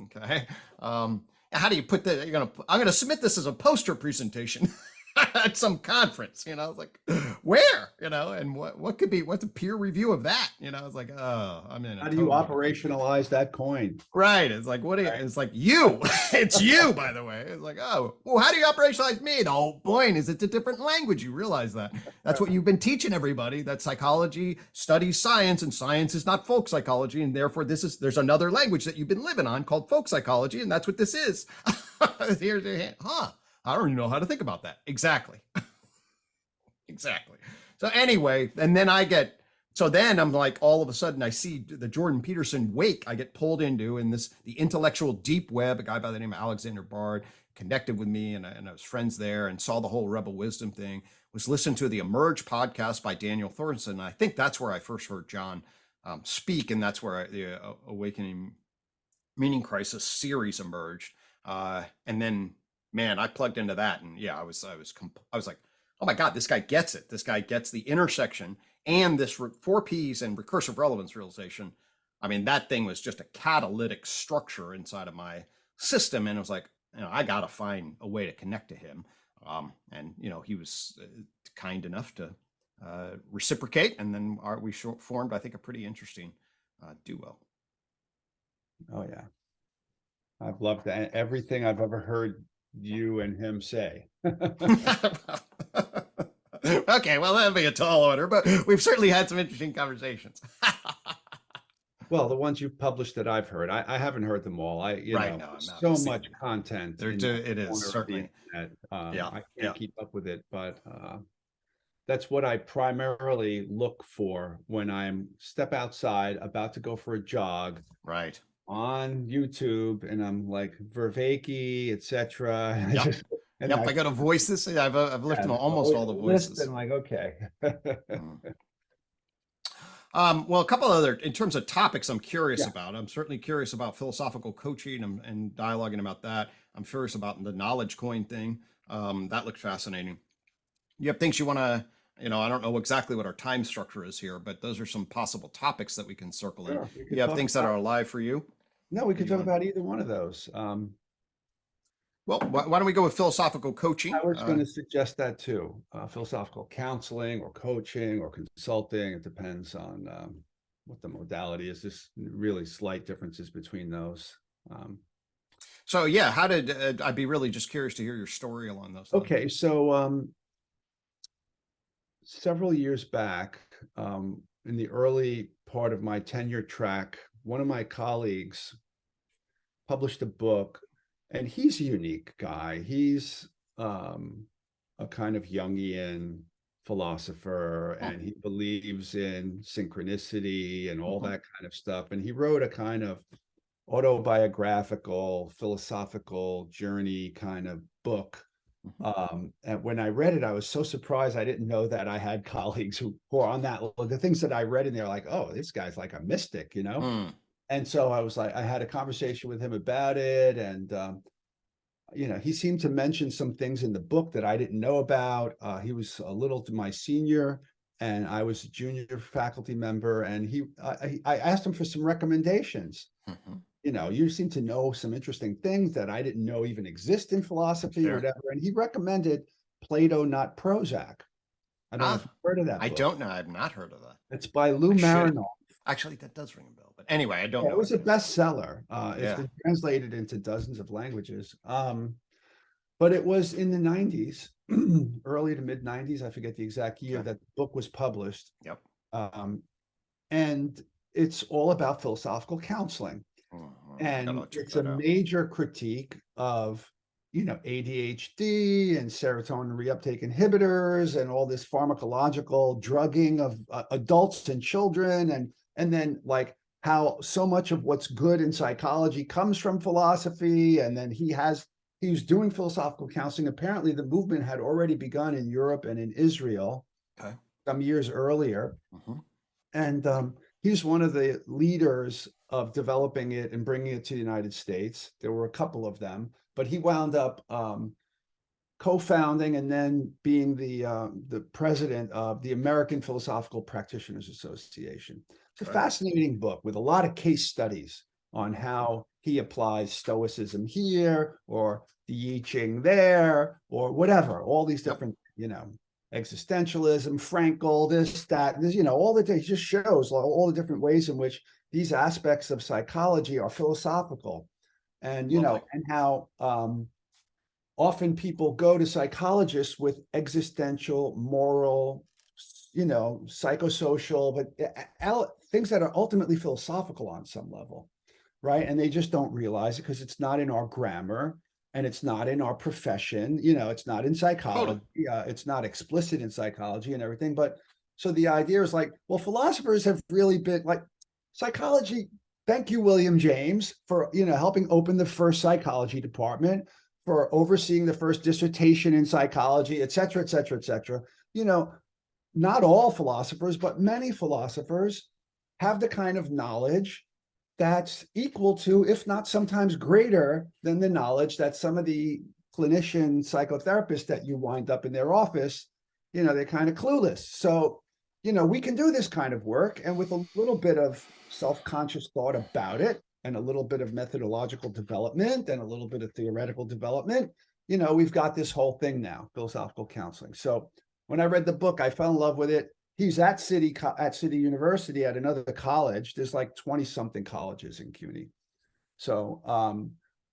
Okay. How do you put that? I'm gonna submit this as a poster presentation at some conference. I was like, where? And what's the peer review of that? It's like, oh, I'm in. How do you operationalize that coin? Right. It's like, it's like you. It's you, by the way. It's like, oh, well, how do you operationalize me? The whole point is it's a different language. You realize that. That's what you've been teaching everybody, that psychology studies science, and science is not folk psychology. And therefore, there's another language that you've been living on called folk psychology. And that's what this is. Here's your hand. I don't even know how to think about that. Exactly. Exactly. So anyway, and then then I'm like, all of a sudden I see the Jordan Peterson wake I get pulled into, and the intellectual deep web, a guy by the name of Alexander Bard connected with me, and I was friends there, and saw the whole Rebel Wisdom thing, was listening to the Emerge podcast by Daniel Thornton. And I think that's where I first heard John speak. And that's where the Awakening Meaning Crisis series emerged. And then, man, I plugged into that, and yeah, I was like, oh my God, this guy gets it. This guy gets the intersection and this 4Ps and recursive relevance realization. I mean, that thing was just a catalytic structure inside of my system. And it was like, I got to find a way to connect to him. And he was kind enough to reciprocate, and then we formed, I think, a pretty interesting duo. Oh yeah. I've loved that. Everything I've ever heard you and him say. Okay, well, that'd be a tall order, but we've certainly had some interesting conversations. Well, the ones you've published that I've heard, I haven't heard them all. Right, no, I'm So obviously much content in it that is corner of the certainly, internet. yeah, I yeah, can't keep up with it, but that's what I primarily look for when I'm step outside, about to go for a jog right, on YouTube, and I'm like Vervaeke, etc. yep, And yep. I got to voice this. I've listened to almost all the list, voices. and like, okay. Mm. Well, a couple other, in terms of topics I'm curious Yeah. about. I'm certainly curious about philosophical coaching and dialoguing about that. I'm curious about the knowledge coin thing. That looked fascinating. You have things you want to, I don't know exactly what our time structure is here, but those are some possible topics that we can circle in. Sure, we could You have talk things that about, are alive for you. no, we Do could you talk want? about either one of those. Well, why don't we go with philosophical coaching? I was going to suggest that too. Philosophical counseling or coaching or consulting. It depends on what the modality is. There's really slight differences between those. So yeah, how did I'd be really just curious to hear your story along those lines. Okay, so several years back, in the early part of my tenure track, one of my colleagues published a book, and he's a unique guy. He's a kind of Jungian philosopher, Hmm. and he believes in synchronicity and all Mhm. that kind of stuff. And he wrote a kind of autobiographical, philosophical journey kind of book. And when I read it, I was so surprised. I didn't know that I had colleagues who are on that. The things that I read in there, like, oh, this guy's like a mystic, you know? Hmm. And so I was like, I had a conversation with him about it. And, he seemed to mention some things in the book that I didn't know about. He was a little to my senior, and I was a junior faculty member. And I asked him for some recommendations. Mhm. You seem to know some interesting things that I didn't know even exist in philosophy or Sure. whatever. And he recommended Plato, Not Prozac. I don't know if Ah, you've heard of that I book. don't know. I've not heard of that. It's by Lou I should. Marinoff. Actually, that does ring a bell. But anyway, I don't Yeah, it know was it. a bestseller. It's Yeah. been translated into dozens of languages. But it was in the 90s, early to mid 90s. I forget the exact year Okay. that the book was published. Yep. And it's all about philosophical counseling. I And gotta check it's a that out. major critique of, ADHD and serotonin reuptake inhibitors and all this pharmacological drugging of adults and children. And then like how so much of what's good in psychology comes from philosophy. And then he was doing philosophical counseling. Apparently the movement had already begun in Europe and in Israel Okay. some years earlier. Mhm. And he's one of the leaders of developing it and bringing it to the United States. There were a couple of them, but he wound up co-founding and then being the president of the American Philosophical Practitioners Association. It's a Okay. fascinating book with a lot of case studies on how he applies Stoicism here or the I Ching there or whatever, all these Yep. different, existentialism, Frankl, this, that, this, all the things, just shows all the different ways in which these aspects of psychology are philosophical. And, Lovely. and how often people go to psychologists with existential, moral, psychosocial, but things that are ultimately philosophical on some level, right? And they just don't realize it because it's not in our grammar and it's not in our profession. It's not in psychology. Totally. It's not explicit in psychology and everything. But so the idea is like, well, philosophers have really been like psychology. Thank you, William James, for helping open the first psychology department, for overseeing the first dissertation in psychology, et cetera, et cetera, et cetera. Not all philosophers, but many philosophers have the kind of knowledge that's equal to, if not sometimes greater than the knowledge that some of the clinician psychotherapists that you wind up in their office, they're kind of clueless. So, we can do this kind of work, and with a little bit of self-conscious thought about it and a little bit of methodological development and a little bit of theoretical development, we've got this whole thing now, philosophical counseling. So when I read the book, I fell in love with it. He's at City University at another college. There's like 20 something colleges in CUNY. So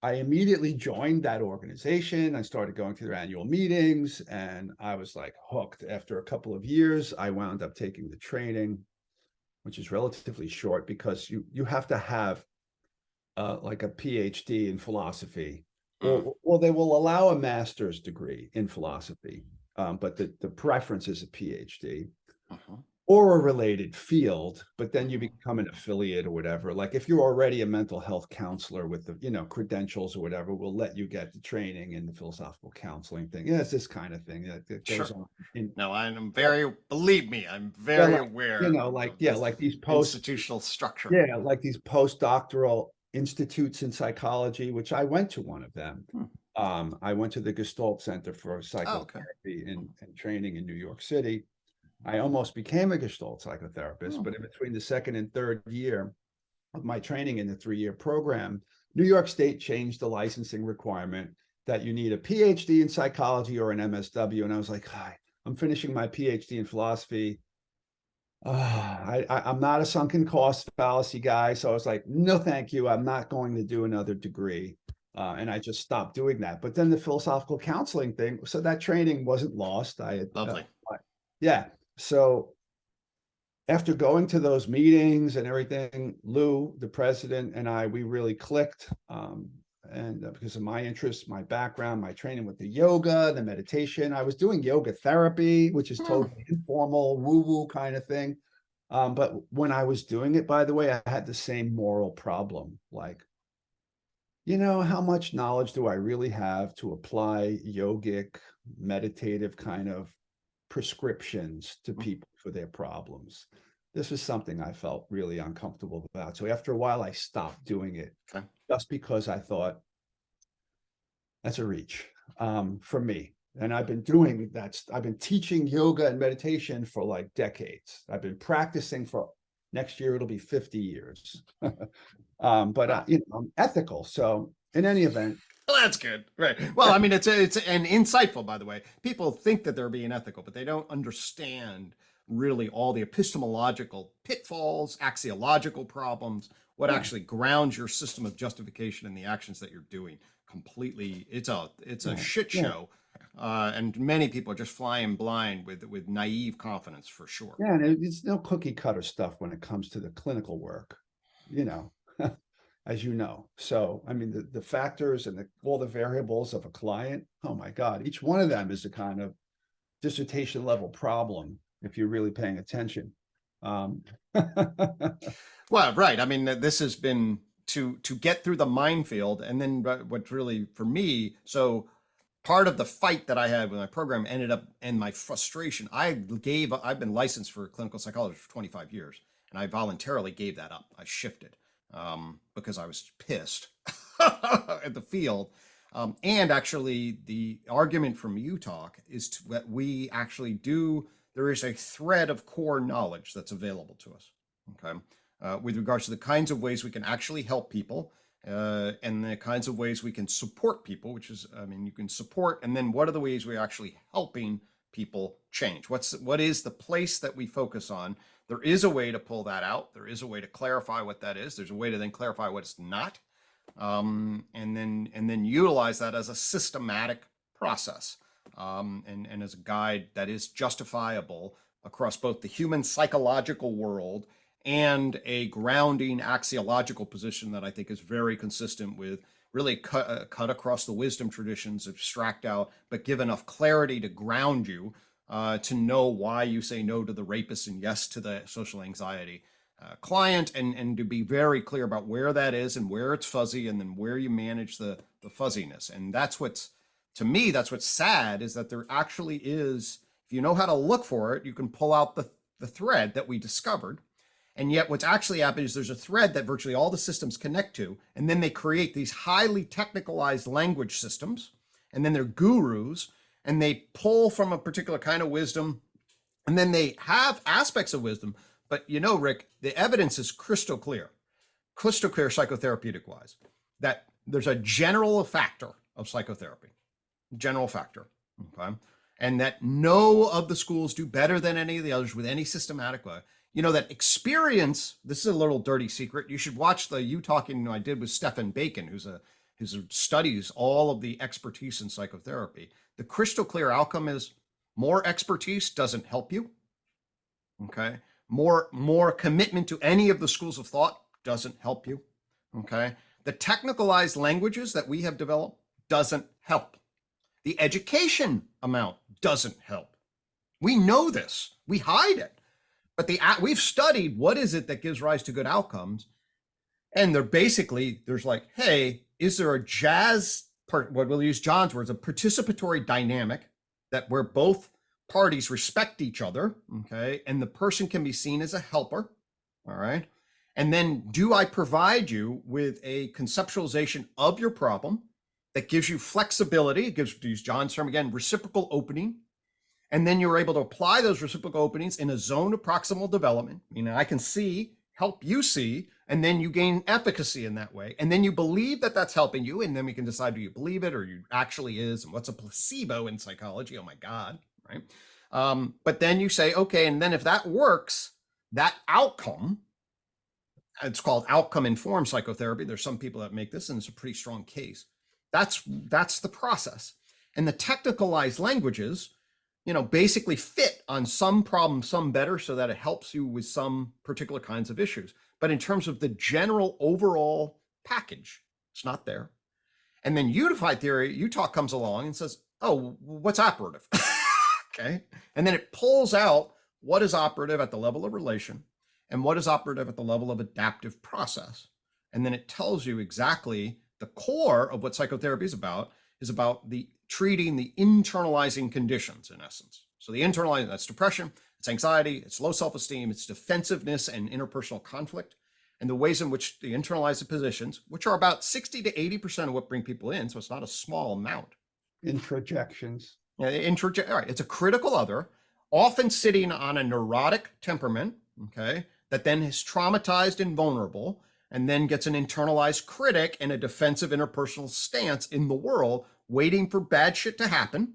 I immediately joined that organization. I started going to their annual meetings, and I was like hooked. After a couple of years, I wound up taking the training, which is relatively short because you have to have like a PhD in philosophy, or they will allow a master's degree in philosophy, but the preference is a PhD Uh-huh. or a related field, but then you Mhm. become an affiliate or whatever. Like if you're already a mental health counselor with the, credentials or whatever, we'll let you get the training in the philosophical counseling thing. Yeah, it's this kind of thing that goes Sure. on in, No, I'm very, believe me, I'm yeah, very like, aware of yeah, this like these institutional structure. yeah, like these postdoctoral institutes in psychology, which I went to one of them. Hmm. I went to the Gestalt Center for Oh, okay. Psychotherapy and Training in New York City. I almost became a Gestalt psychotherapist, Hmm. but in between the second and third year of my training in the 3-year program, New York State changed the licensing requirement that you need a PhD in psychology or an MSW. And I was like, hi, I'm finishing my PhD in philosophy. I'm not a sunken cost fallacy guy. So I was like, no, thank you. I'm not going to do another degree. And I just stopped doing that. But then the philosophical counseling thing, so that training wasn't lost. Lovely. Yeah. So after going to those meetings and everything, Lou, the president, and I, we really clicked. And because of my interests, my background, my training with the yoga, the meditation, I was doing yoga therapy, which is Hmm. totally informal, woo-woo kind of thing. But when I was doing it, by the way, I had the same moral problem. Like, how much knowledge do I really have to apply yogic, meditative kind of prescriptions to people for their problems? This was something I felt really uncomfortable about. So after a while, I stopped doing it Okay. just because I thought that's a reach for me. And I've been doing that. I've been teaching yoga and meditation for like decades. I've been practicing for next year, it'll be 50 years. But Wow. I'm ethical. So in any event, Well, that's good, right? Well, I mean, it's and insightful, by the way. People think that they're being ethical, but they don't understand really all the epistemological pitfalls, axiological problems, what yeah, actually grounds your system of justification and the actions that you're doing. Completely, it's a yeah, shit yeah, show, and many people are just flying blind with naive confidence for sure. yeah. And it's no cookie cutter stuff when it comes to the clinical work, you know, as you know. So, I mean, the factors and all the variables of a client, oh my God, each one of them is a kind of dissertation level problem if you're really paying attention. Um, Well, right. I mean, this has been to get through the minefield, and then what's really for me. So part of the fight that I had with my program ended up in my frustration. I've been licensed for clinical psychology for 25 years, and I voluntarily gave that up. I shifted because I was pissed at the field. And actually, the argument from UTOK is that we actually do, there is a thread of core knowledge that's available to us. Okay. With regards to the kinds of ways we can actually help people and the kinds of ways we can support people, which is, I mean, you can support, and then what are the ways we're actually helping people change? What is the place that we focus on? There is a way to pull that out. There is a way to clarify what that is. There's a way to then clarify what it's not, and then utilize that as a systematic process, and as a guide that is justifiable across both the human psychological world and a grounding axiological position that I think is very consistent with really cut across the wisdom traditions, abstract out, but give enough clarity to ground you to know why you say no to the rapist and yes to the social anxiety client, and to be very clear about where that is and where it's fuzzy, and then where you manage the fuzziness. And that's what's, to me, that's what's sad, is that there actually is, if you know how to look for it, you can pull out the thread that we discovered. And yet what's actually happened is there's a thread that virtually all the systems connect to, and then they create these highly technicalized language systems, and then they're gurus, and they pull from a particular kind of wisdom, and then they have aspects of wisdom. But Rick, the evidence is crystal clear psychotherapeutic wise, that there's a general factor of psychotherapy, general factor. Okay. and that no of the schools do better than any of the others with any systematic way. You know, that experience, this is a little dirty secret. You should watch the UTOK I did with Stephen Bacon, who studies all of the expertise in psychotherapy. The crystal clear outcome is more expertise doesn't help you. Okay. More commitment to any of the schools of thought doesn't help you. Okay. The technicalized languages that we have developed doesn't help. The education amount doesn't help. We know this. We hide it. But we've studied what is it that gives rise to good outcomes. And there's like, hey, is there a what we'll use John's words, a participatory dynamic that where both parties respect each other, okay, and the person can be seen as a helper, all right? And then do I provide you with a conceptualization of your problem that gives you flexibility, to use John's term again, reciprocal opening, and then you're able to apply those reciprocal openings in a zone of proximal development. You know, I can see, help you see, and then you gain efficacy in that way. And then you believe that that's helping you, and then we can decide do you believe it or you actually is, and what's a placebo in psychology? Oh my God, right? But then you say, okay, and then if that works, that outcome, it's called outcome-informed psychotherapy. There's some people that make this, and it's a pretty strong case. That's the process. And the technicalized languages, you know, basically fit on some problems, some better, so that it helps you with some particular kinds of issues. But in terms of the general overall package, it's not there. And then unified theory, UTOK comes along and says, oh, what's operative? Okay. And then it pulls out what is operative at the level of relation and what is operative at the level of adaptive process. And then it tells you exactly the core of what psychotherapy is about the treating the internalizing conditions, in essence. So the internalizing, that's depression, it's anxiety, it's low self-esteem, it's defensiveness and interpersonal conflict, and the ways in which the internalized positions, which are about 60 to 80% of what bring people in, so it's not a small amount. Introjections. Yeah, all right, it's a critical other, often sitting on a neurotic temperament, okay, that then is traumatized and vulnerable, and then gets an internalized critic and a defensive interpersonal stance in the world, waiting for bad shit to happen.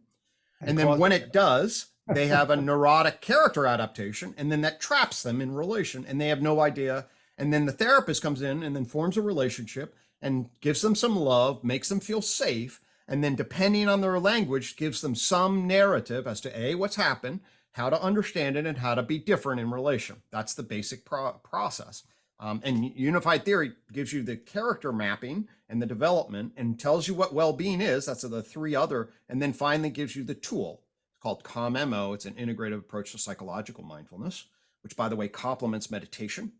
And then when it does, they have a neurotic character adaptation, and then that traps them in relation, and they have no idea. And then the therapist comes in and then forms a relationship and gives them some love, makes them feel safe, and then depending on their language, gives them some narrative as to what's happened, how to understand it, and how to be different in relation. That's the basic process. And unified theory gives you the character mapping and the development and tells you what well-being is. That's the three other, and then finally gives you the tool. It's called COMMO. It's an integrative approach to psychological mindfulness, which, by the way, complements meditation,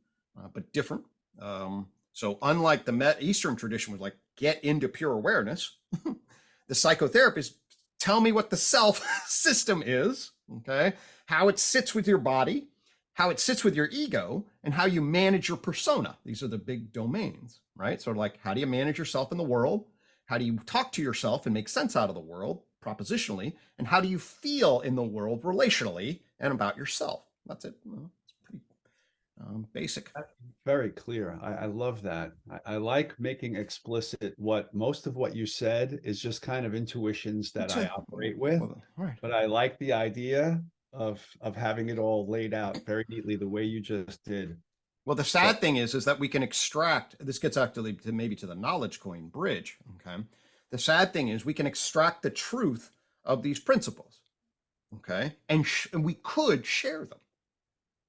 but different. So unlike the Eastern tradition, with like get into pure awareness, the psychotherapists tell me what the self system is, okay, how it sits with your body, how it sits with your ego, and how you manage your persona. These are the big domains, right? So like, how do you manage yourself in the world? How do you talk to yourself and make sense out of the world propositionally? And how do you feel in the world relationally and about yourself? That's it. Well, it's pretty basic. Very clear. I love that. I like making explicit what most of what you said is just kind of intuitions that I operate with. Well, right. But I like the idea of having it all laid out very neatly the way you just did. Well, the sad thing is that we can extract, this gets actually to maybe to the knowledge coin bridge, okay? The sad thing is we can extract the truth of these principles, okay? And we could share them,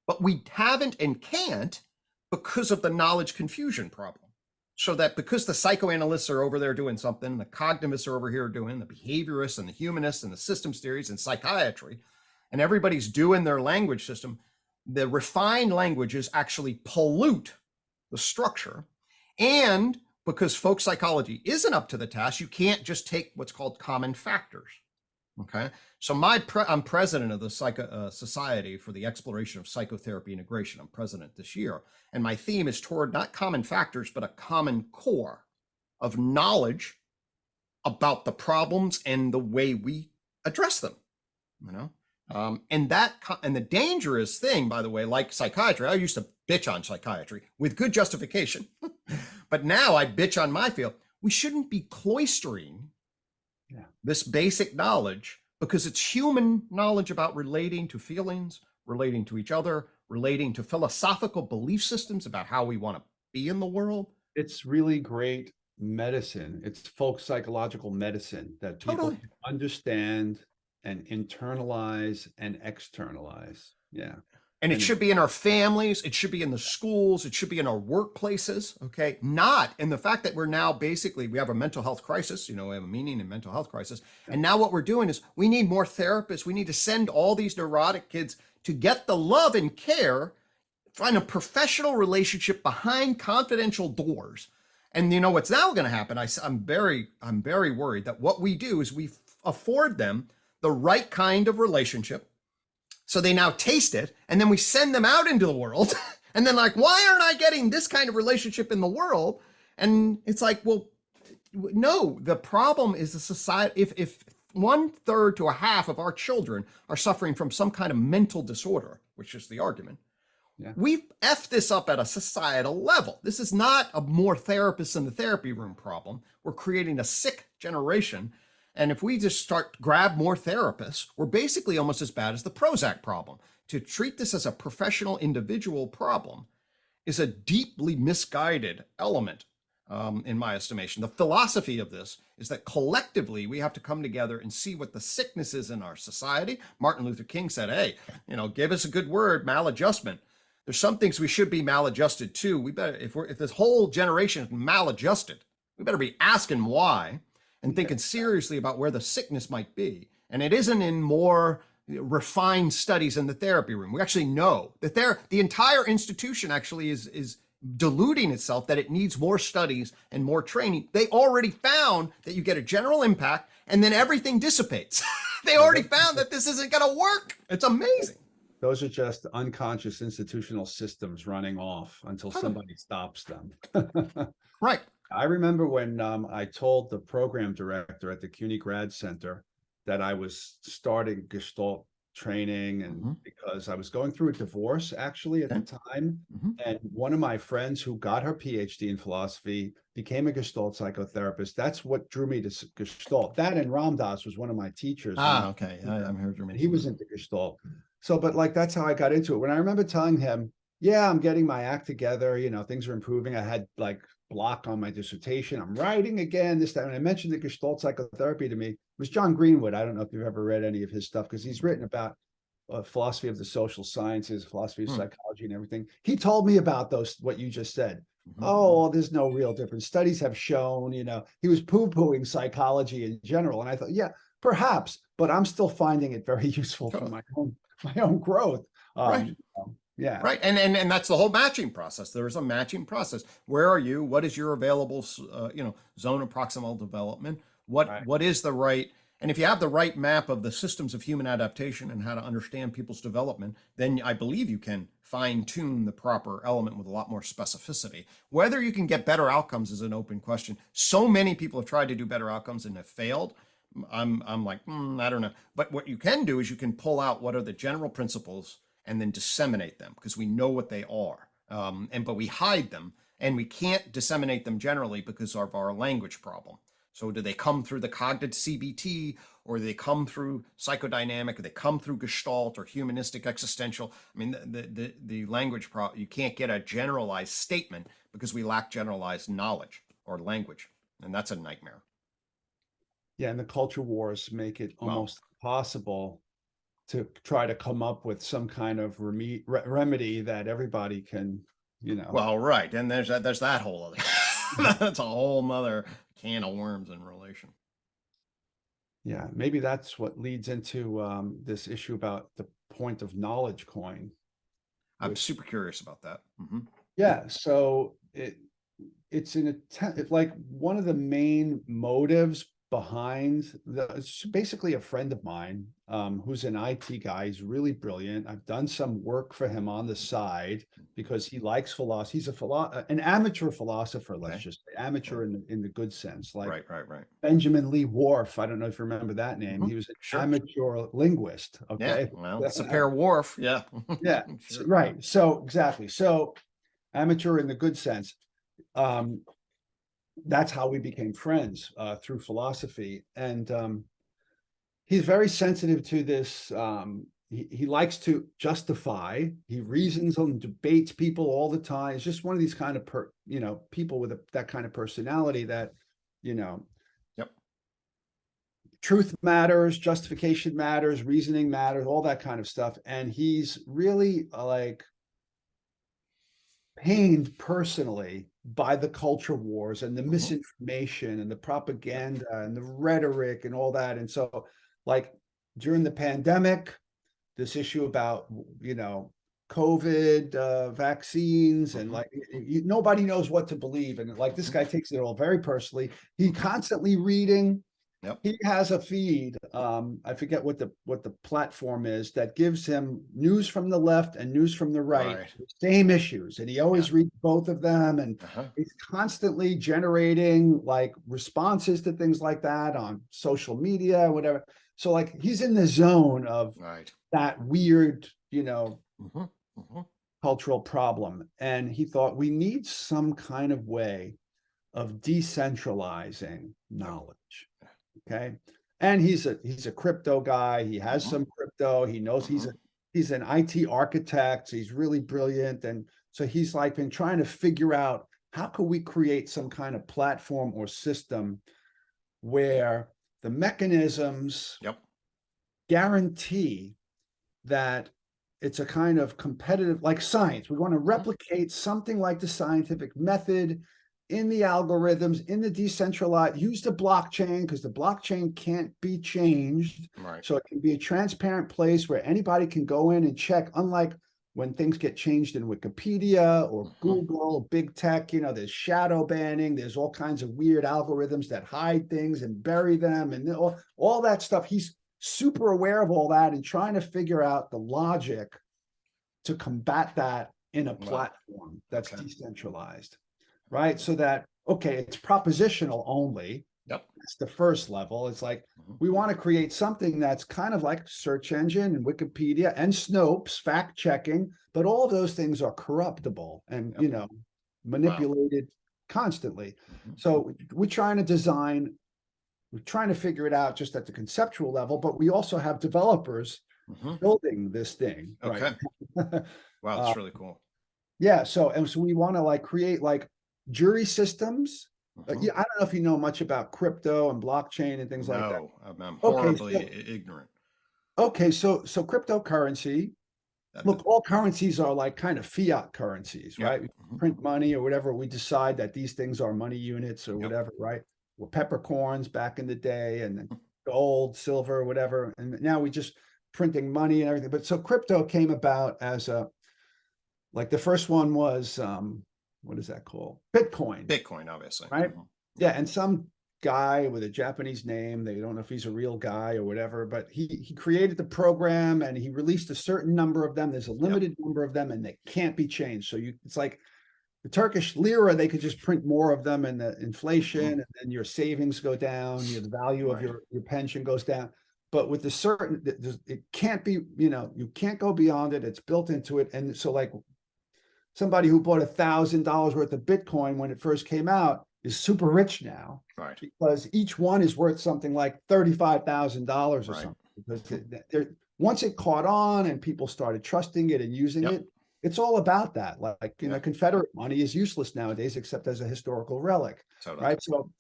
but we haven't and can't because of the knowledge confusion problem. So that because the psychoanalysts are over there doing something, the cognitivists are over here doing, the behaviorists and the humanists and the systems theories and psychiatry, and everybody's doing their language system, the refined languages actually pollute the structure. And because folk psychology isn't up to the task, you can't just take what's called common factors. Okay. So I'm president of the Society for the Exploration of Psychotherapy Integration. I'm president this year. And my theme is toward not common factors, but a common core of knowledge about the problems and the way we address them, you know? And the dangerous thing, by the way, like psychiatry, I used to bitch on psychiatry with good justification, but now I bitch on my field. We shouldn't be cloistering this basic knowledge because it's human knowledge about relating to feelings, relating to each other, relating to philosophical belief systems about how we want to be in the world. It's really great medicine. It's folk psychological medicine that people Totally. can understand and internalize and externalize. Yeah. And it And should be in our families, it should be in the schools, it should be in our workplaces, okay? Not in the fact that we're now basically, we have a mental health crisis, we have a meaning in mental health crisis. And now what we're doing is we need more therapists. We need to send all these neurotic kids to get the love and care, find a professional relationship behind confidential doors. And what's now going to happen? I'm very worried that what we do is we afford them the right kind of relationship. So they now taste it, and then we send them out into the world. And then, like, why aren't I getting this kind of relationship in the world? And it's like, well, no, the problem is the society. If 1/3 to a half of our children are suffering from some kind of mental disorder, which is the argument, we've effed this up at a societal level. This is not a more therapists in the therapy room problem. We're creating a sick generation. And if we just grab more therapists, we're basically almost as bad as the Prozac problem. To treat this as a professional individual problem is a deeply misguided element, in my estimation. The philosophy of this is that collectively we have to come together and see what the sickness is in our society. Martin Luther King said, hey, give us a good word, maladjustment. There's some things we should be maladjusted to. We better, if this whole generation is maladjusted, we better be asking why and thinking seriously about where the sickness might be. And it isn't in more refined studies in the therapy room. We actually know that the entire institution actually is deluding itself that it needs more studies and more training. They already found that you get a general impact and then everything dissipates. They already found that this isn't going to work. It's amazing. those are just unconscious institutional systems running off until somebody stops them. Right. I remember when I told the program director at the CUNY Grad Center that I was starting Gestalt training, and because I was going through a divorce actually at the time, and one of my friends who got her PhD in philosophy became a Gestalt psychotherapist. That's what drew me to Gestalt. That and Ram Dass was one of my teachers. Okay. I'm here to he was into Gestalt. So, but like that's how I got into it. When I remember telling him, yeah, I'm getting my act together, things are improving. I had like block on my dissertation. I'm writing again this time. And I mentioned the Gestalt psychotherapy to me. It was John Greenwood. I don't know if you've ever read any of his stuff, because he's written about philosophy of the social sciences, philosophy of psychology and everything. He told me about those, what you just said. Oh, there's no real difference. Studies have shown, he was poo-pooing psychology in general. And I thought, yeah, perhaps, but I'm still finding it very useful for my own growth. Right. Yeah. Right. And that's the whole matching process. There is a matching process. Where are you? What is your available, zone of proximal development? What is the right, and if you have the right map of the systems of human adaptation and how to understand people's development, then I believe you can fine tune the proper element with a lot more specificity. Whether you can get better outcomes is an open question. So many people have tried to do better outcomes and have failed. I'm like, I don't know. But what you can do is you can pull out what are the general principles and then disseminate them, because we know what they are. But we hide them, and we can't disseminate them generally because of our language problem. So do they come through the cognitive CBT, or do they come through psychodynamic, or they come through Gestalt or humanistic existential? I mean, the language problem, you can't get a generalized statement because we lack generalized knowledge or language. And that's a nightmare. Yeah, and the culture wars make it almost impossible to try to come up with some kind of remedy that everybody can, Well, right. And there's that whole other, that's a whole nother can of worms in relation. Yeah, maybe that's what leads into this issue about the point of knowledge coin. I'm super curious about that. Yeah, so it's an attempt, like one of the main motives behind it's basically a friend of mine who's an IT guy. He's really brilliant. I've done some work for him on the side because he likes philosophy. He's an amateur philosopher, let's just say, amateur in the good sense. Like right. Benjamin Lee Whorf. I don't know if you remember that name. He was an amateur linguist. Okay. Yeah, well, it's a pair of Whorf. Yeah. Yeah. Right. So exactly. So amateur in the good sense. That's how we became friends through philosophy. And he's very sensitive to this. He likes to justify. He reasons and debates people all the time. He's just one of these kind of people with that kind of personality that, you know, Yep. truth matters, justification matters, reasoning matters, all that kind of stuff. And he's really like pained personally by the culture wars and the misinformation and the propaganda and the rhetoric and all that. And so, like during the pandemic, this issue about COVID vaccines and like nobody knows what to believe, and like this guy takes it all very personally. He constantly reading. Yep. He has a feed. I forget what the platform is that gives him news from the left and news from the right, same issues, and he always reads both of them, and he's constantly generating like responses to things like that on social media, whatever. So like he's in the zone of that weird, cultural problem, and he thought we need some kind of way of decentralizing knowledge. Okay. And he's a crypto guy. He has some crypto. He knows he's an IT architect. So he's really brilliant. And so he's like been trying to figure out how could we create some kind of platform or system where the mechanisms guarantee that it's a kind of competitive, like science. We want to replicate something like the scientific method in the algorithms, in the decentralized, use the blockchain because the blockchain can't be changed. So it can be a transparent place where anybody can go in and check, unlike when things get changed in Wikipedia or Google, big tech, there's shadow banning, there's all kinds of weird algorithms that hide things and bury them and all that stuff. He's super aware of all that and trying to figure out the logic to combat that in a platform that's decentralized. Right. So that, okay, it's propositional only. That's the first level. It's like, we want to create something that's kind of like search engine and Wikipedia and Snopes, fact checking, but all those things are corruptible and, manipulated constantly. So we're trying to figure it out just at the conceptual level, but we also have developers building this thing. Okay. Right. Wow. That's really cool. Yeah. So we want to like create like jury systems. I don't know if you know much about crypto and blockchain and things like that. No, I'm horribly ignorant. Okay, so cryptocurrency. Look, all currencies are like kind of fiat currencies, right? We print money or whatever. We decide that these things are money units or whatever, right? Well, peppercorns back in the day, and then gold, silver, whatever. And now we just printing money and everything. But so crypto came about as like the first one was what is that called? Bitcoin, obviously. Right. Yeah. And some guy with a Japanese name, they don't know if he's a real guy or whatever, but he created the program and he released a certain number of them. There's a limited number of them and they can't be changed. So it's like the Turkish lira, they could just print more of them and the inflation and then your savings go down, the value of your pension goes down. But with the certain, it can't be, you can't go beyond it. It's built into it. And so like, somebody who bought $1,000 worth of Bitcoin when it first came out is super rich now, because each one is worth something like $35,000 or something. Because once it caught on and people started trusting it and using it, it's all about that. Like Confederate money is useless nowadays except as a historical relic, right? So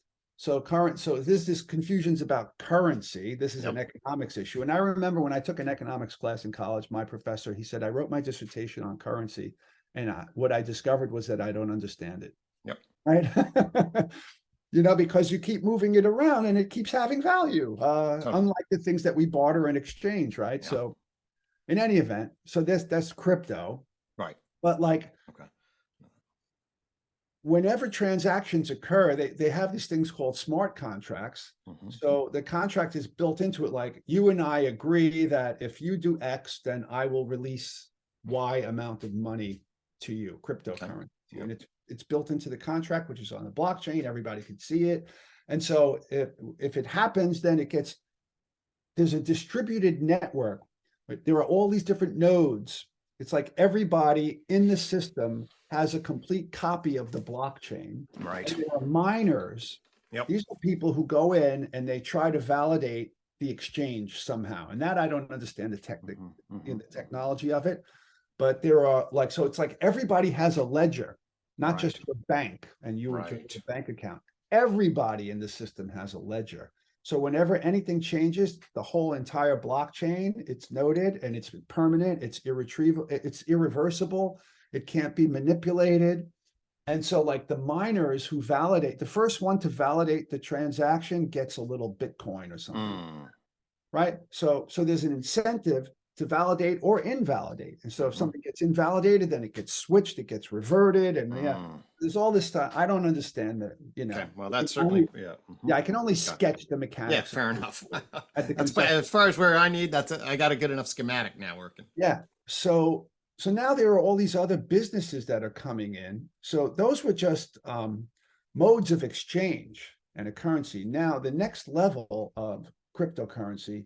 this confusions about currency. This is an economics issue. And I remember when I took an economics class in college, my professor, he said, I wrote my dissertation on currency. And what I discovered was that I don't understand it. Right. Because you keep moving it around and it keeps having value, unlike the things that we barter and exchange. Right. So in any event, so that's crypto. Right. But like, whenever transactions occur, they have these things called smart contracts. So the contract is built into it. Like you and I agree that if you do X, then I will release Y amount of money to you, cryptocurrency. And it's built into the contract, which is on the blockchain. Everybody can see it. And so if it happens, then there's a distributed network. There are all these different nodes. It's like everybody in the system has a complete copy of the blockchain. Right. And there are miners. These are people who go in and they try to validate the exchange somehow. And that I don't understand the Mm-hmm. the technology of it. But there are like, so it's like everybody has a ledger, not just Right. your bank and you and your Right. bank account. Everybody in the system has a ledger. So whenever anything changes, the whole entire blockchain, it's noted and it's permanent, it's irretrievable, it's irreversible, it can't be manipulated. And so like the miners who validate, the first one to validate the transaction gets a little Bitcoin or something, right? So there's an incentive to validate or invalidate. And so if something gets invalidated, then it gets switched, it gets reverted. And yeah, there's all this stuff. I don't understand that, you know. Okay. Well, that's certainly, yeah. Yeah, I can only Okay. sketch the Yeah, mechanics fair enough. at the That's conceptual. as far as where I need. I got a good enough schematic now working. Yeah. So now there are all these other businesses that are coming in. So those were just modes of exchange and a currency. Now the next level of cryptocurrency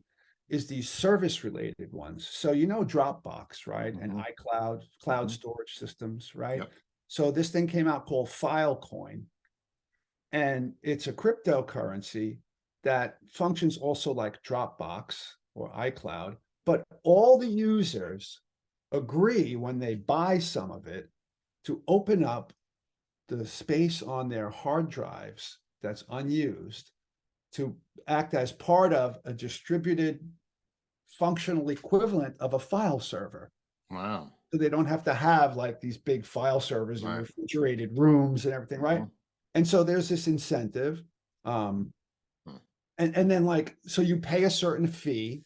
is these service related ones. So you know Dropbox, right? And iCloud, cloud storage systems, right? Yep. So this thing came out called Filecoin, and it's a cryptocurrency that functions also like Dropbox or iCloud, but all the users agree when they buy some of it to open up the space on their hard drives that's unused to act as part of a distributed functional equivalent of a file server. Wow. So they don't have to have like these big file servers in refrigerated rooms and everything, right? And so there's this incentive. And then like, so you pay a certain fee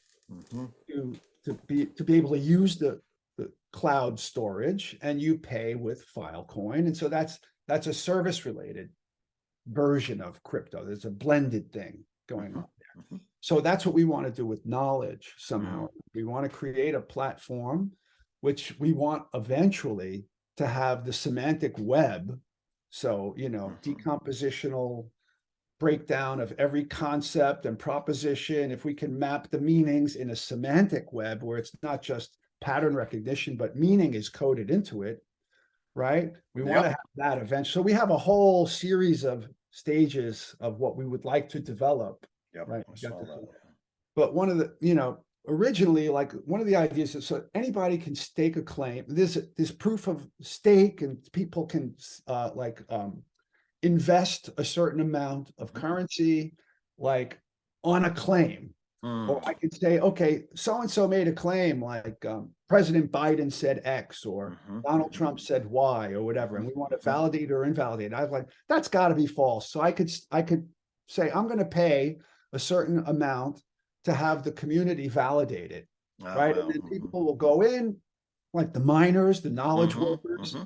to be able to use the cloud storage, and you pay with Filecoin. And so that's a service related version of crypto. There's a blended thing going on there. So that's what we want to do with knowledge somehow. We want to create a platform which we want eventually to have the semantic web. So, you know, decompositional breakdown of every concept and proposition. If we can map the meanings in a semantic web where it's not just pattern recognition, but meaning is coded into it, right? We want to have that eventually. So we have a whole series of stages of what we would like to develop. Right. But one of the, you know, originally, like one of the ideas is so anybody can stake a claim. There's proof of stake, and people can invest a certain amount of currency, like on a claim. Or I could say, okay, so-and-so made a claim, like President Biden said X, or Donald Trump said Y, or whatever, and we want to validate or invalidate. I was like, that's got to be false. So I could say, I'm going to pay a certain amount to have the community validate it, right? And then people will go in, like the miners, the knowledge workers,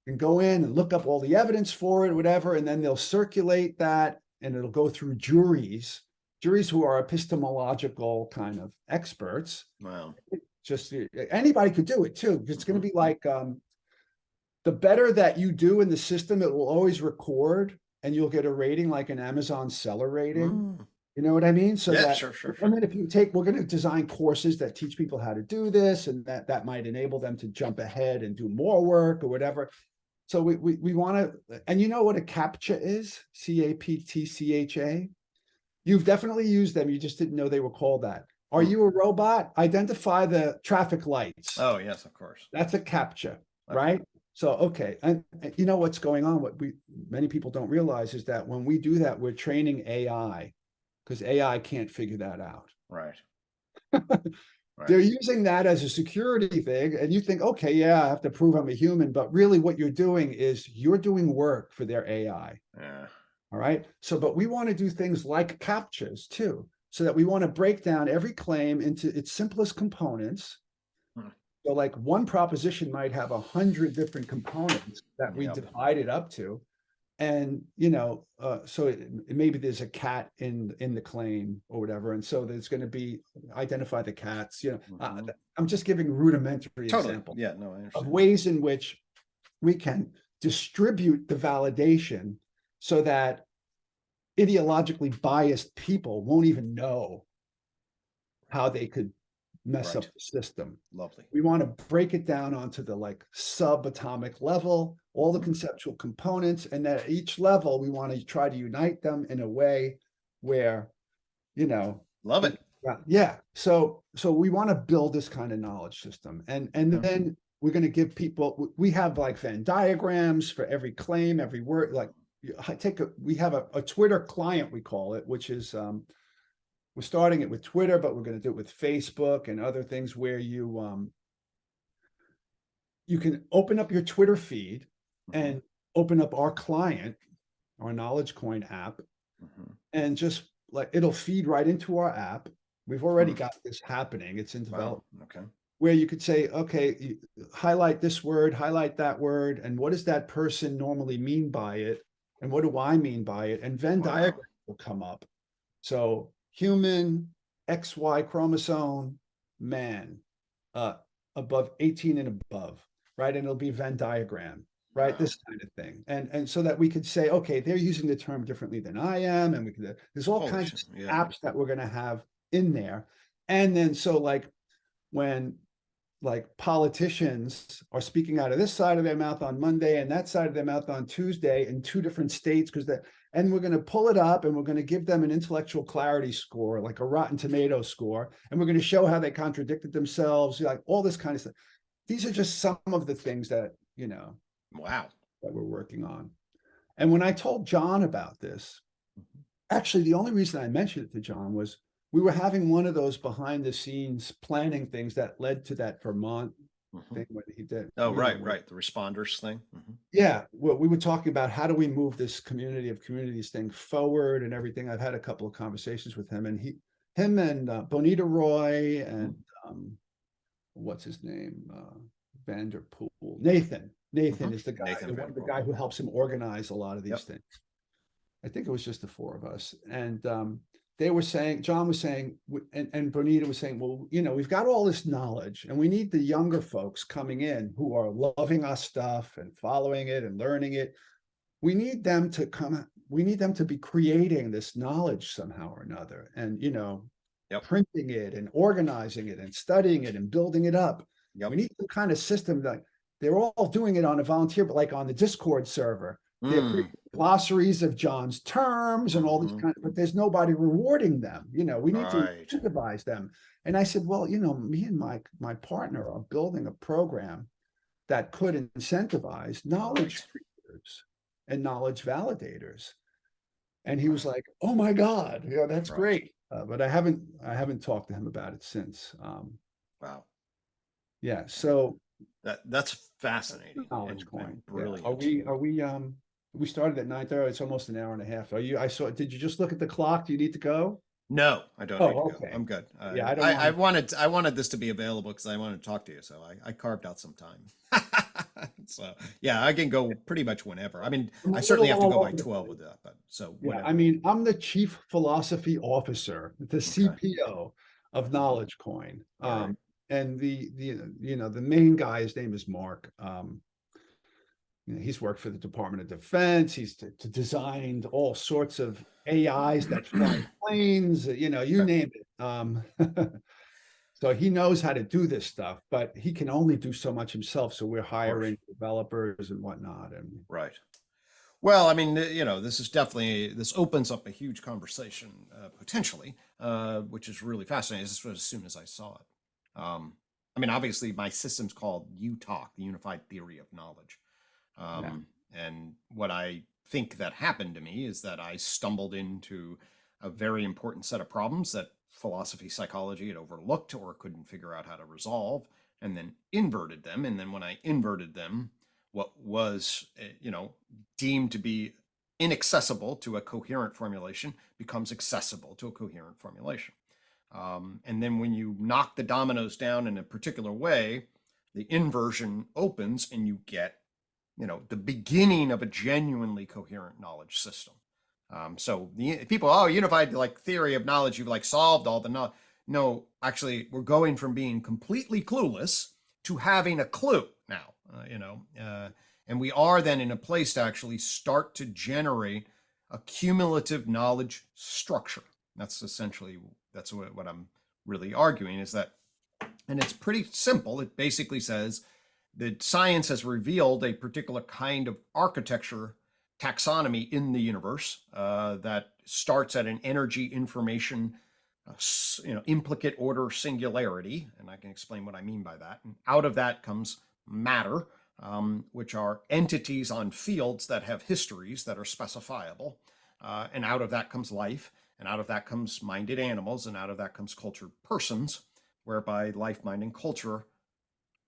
and go in and look up all the evidence for it, or whatever, and then they'll circulate that, and it'll go through juries who are epistemological kind of experts. Wow. Just anybody could do it too. It's going to be like the better that you do in the system, it will always record, and you'll get a rating like an Amazon seller rating. You know what I mean? So Sure. And then if you we're going to design courses that teach people how to do this, and that might enable them to jump ahead and do more work or whatever. So we want to, and you know what a CAPTCHA is? CAPTCHA. You've definitely used them. You just didn't know they were called that. Are you a robot? Identify the traffic lights. Oh, yes, of course. That's a CAPTCHA, right? So, okay. And you know what's going on? What many people don't realize is that when we do that, we're training AI, because AI can't figure that out. Right. They're using that as a security thing. And you think, okay, yeah, I have to prove I'm a human. But really what you're doing is you're doing work for their AI. Yeah. All right. So, but we want to do things like CAPTCHAs too, so that we want to break down every claim into its simplest components. So like one proposition might have 100 different components that we divide it up to. And, you know, so maybe there's a cat in the claim or whatever. And so there's going to be identify the cats, you know, I'm just giving rudimentary examples of ways in which we can distribute the validation so that ideologically biased people won't even know how they could mess up the system. Lovely. We want to break it down onto the like subatomic level, all the conceptual components, and at each level, we want to try to unite them in a way where, you know, love it. Yeah. So we want to build this kind of knowledge system. And Yeah. then we're going to give people, we have like Venn diagrams for every claim, every word. Like we have a Twitter client, we call it, which is we're starting it with Twitter, but we're going to do it with Facebook and other things where you can open up your Twitter feed Mhm. and open up our client, our Knowledge Coin app, Mhm. and just like it'll feed right into our app. We've already Hmm. got this happening. It's in Wow. development Okay. where you could say, okay, highlight this word, highlight that word, and what does that person normally mean by it? And what do I mean by it? And Venn Wow. diagram will come up. So human, XY chromosome, man, uh, above 18 and above, right? And it'll be Venn diagram, right? Wow. This kind of thing. And so that we could say, okay, they're using the term differently than I am. And we could, there's all Holy kinds shit. of Yeah. apps that we're going to have in there. And then so like when like politicians are speaking out of this side of their mouth on Monday and that side of their mouth on Tuesday in two different states because that and we're going to pull it up and we're going to give them an intellectual clarity score, like a Rotten Tomato score, and we're going to show how they contradicted themselves, like all this kind of stuff. These are just some of the things that Wow. that we're working on. And when I told John about this, Mhm. actually, the only reason I mentioned it to John was we were having one of those behind the scenes planning things that led to that Vermont Mhm. thing when he did, Oh, right, right. The responders thing. yeah, well, we were talking about how do we move this community of communities thing forward and everything. I've had a couple of conversations with him, and him and Bonita Roy and um, what's his name, Vanderpool, Nathan. Nathan Mhm. is the guy, Nathan the Vanderpool. guy who helps him organize a lot of these Yep. things. I think it was just the four of us. And they were saying, John was saying, and Bonita was saying, well, we've got all this knowledge and we need the younger folks coming in who are loving our stuff and following it and learning it. We need them to we need them to be creating this knowledge somehow or another. And, Yep. printing it and organizing it and studying it and building it up. We Yep. need some kind of system that they're all doing it on a volunteer, but like on the Discord server, they're Mm. creating glossaries of John's terms and all these Mhm. kind of, but there's nobody rewarding them. We need to Right. incentivize them. And I said, well, me and my partner are building a program that could incentivize knowledge Right. creators and knowledge validators. And he was Wow. like, "Oh my God, that's Right. great." But I haven't talked to him about it since. Wow. Yeah. So That's fascinating knowledge and coin. Yeah. Are brilliant. we? Are we? We started at 9:30. It's almost an hour and a half. Are you? I saw. Did you just look at the clock? Do you need to go? No, I don't need to Oh, go. okay. I'm good. Yeah. I don't want to. I wanted this to be available because I wanted to talk to you, so I carved out some time. So yeah, I can go pretty much whenever. I mean, I'm I a certainly little have to all go by over the 12 place. with that, but so Yeah. whenever. I mean, I'm the chief philosophy officer, the Okay. CPO of Mhm. Knowledge Coin. All right. And the main guy, his name is Mark. He's worked for the Department of Defense. He's designed all sorts of AIs that fly planes, you Okay. name it. So he knows how to do this stuff, but he can only do so much himself. So we're Of course. hiring developers and whatnot. And Right. Well, I mean, this is definitely this opens up a huge conversation potentially, which is really fascinating. This was as soon as I saw it. I mean, obviously, my system's called UTOK, the Unified Theory of Knowledge. yeah, And what I think that happened to me is that I stumbled into a very important set of problems that philosophy, psychology had overlooked or couldn't figure out how to resolve, and then inverted them. And then when I inverted them, what was, deemed to be inaccessible to a coherent formulation becomes accessible to a coherent formulation. And then when you knock the dominoes down in a particular way, the inversion opens and you get the beginning of a genuinely coherent knowledge system. So the people, oh, unified like theory of knowledge, you've like solved all the knowledge. No, actually, we're going from being completely clueless to having a clue now. And we are then in a place to actually start to generate a cumulative knowledge structure. That's essentially what I'm really arguing is that, and it's pretty simple. It basically says that science has revealed a particular kind of architecture taxonomy in the universe that starts at an energy information implicate order singularity, and I can explain what I mean by that. And out of that comes matter, which are entities on fields that have histories that are specifiable. And out of that comes life, and out of that comes minded animals, and out of that comes cultured persons, whereby life, mind, and culture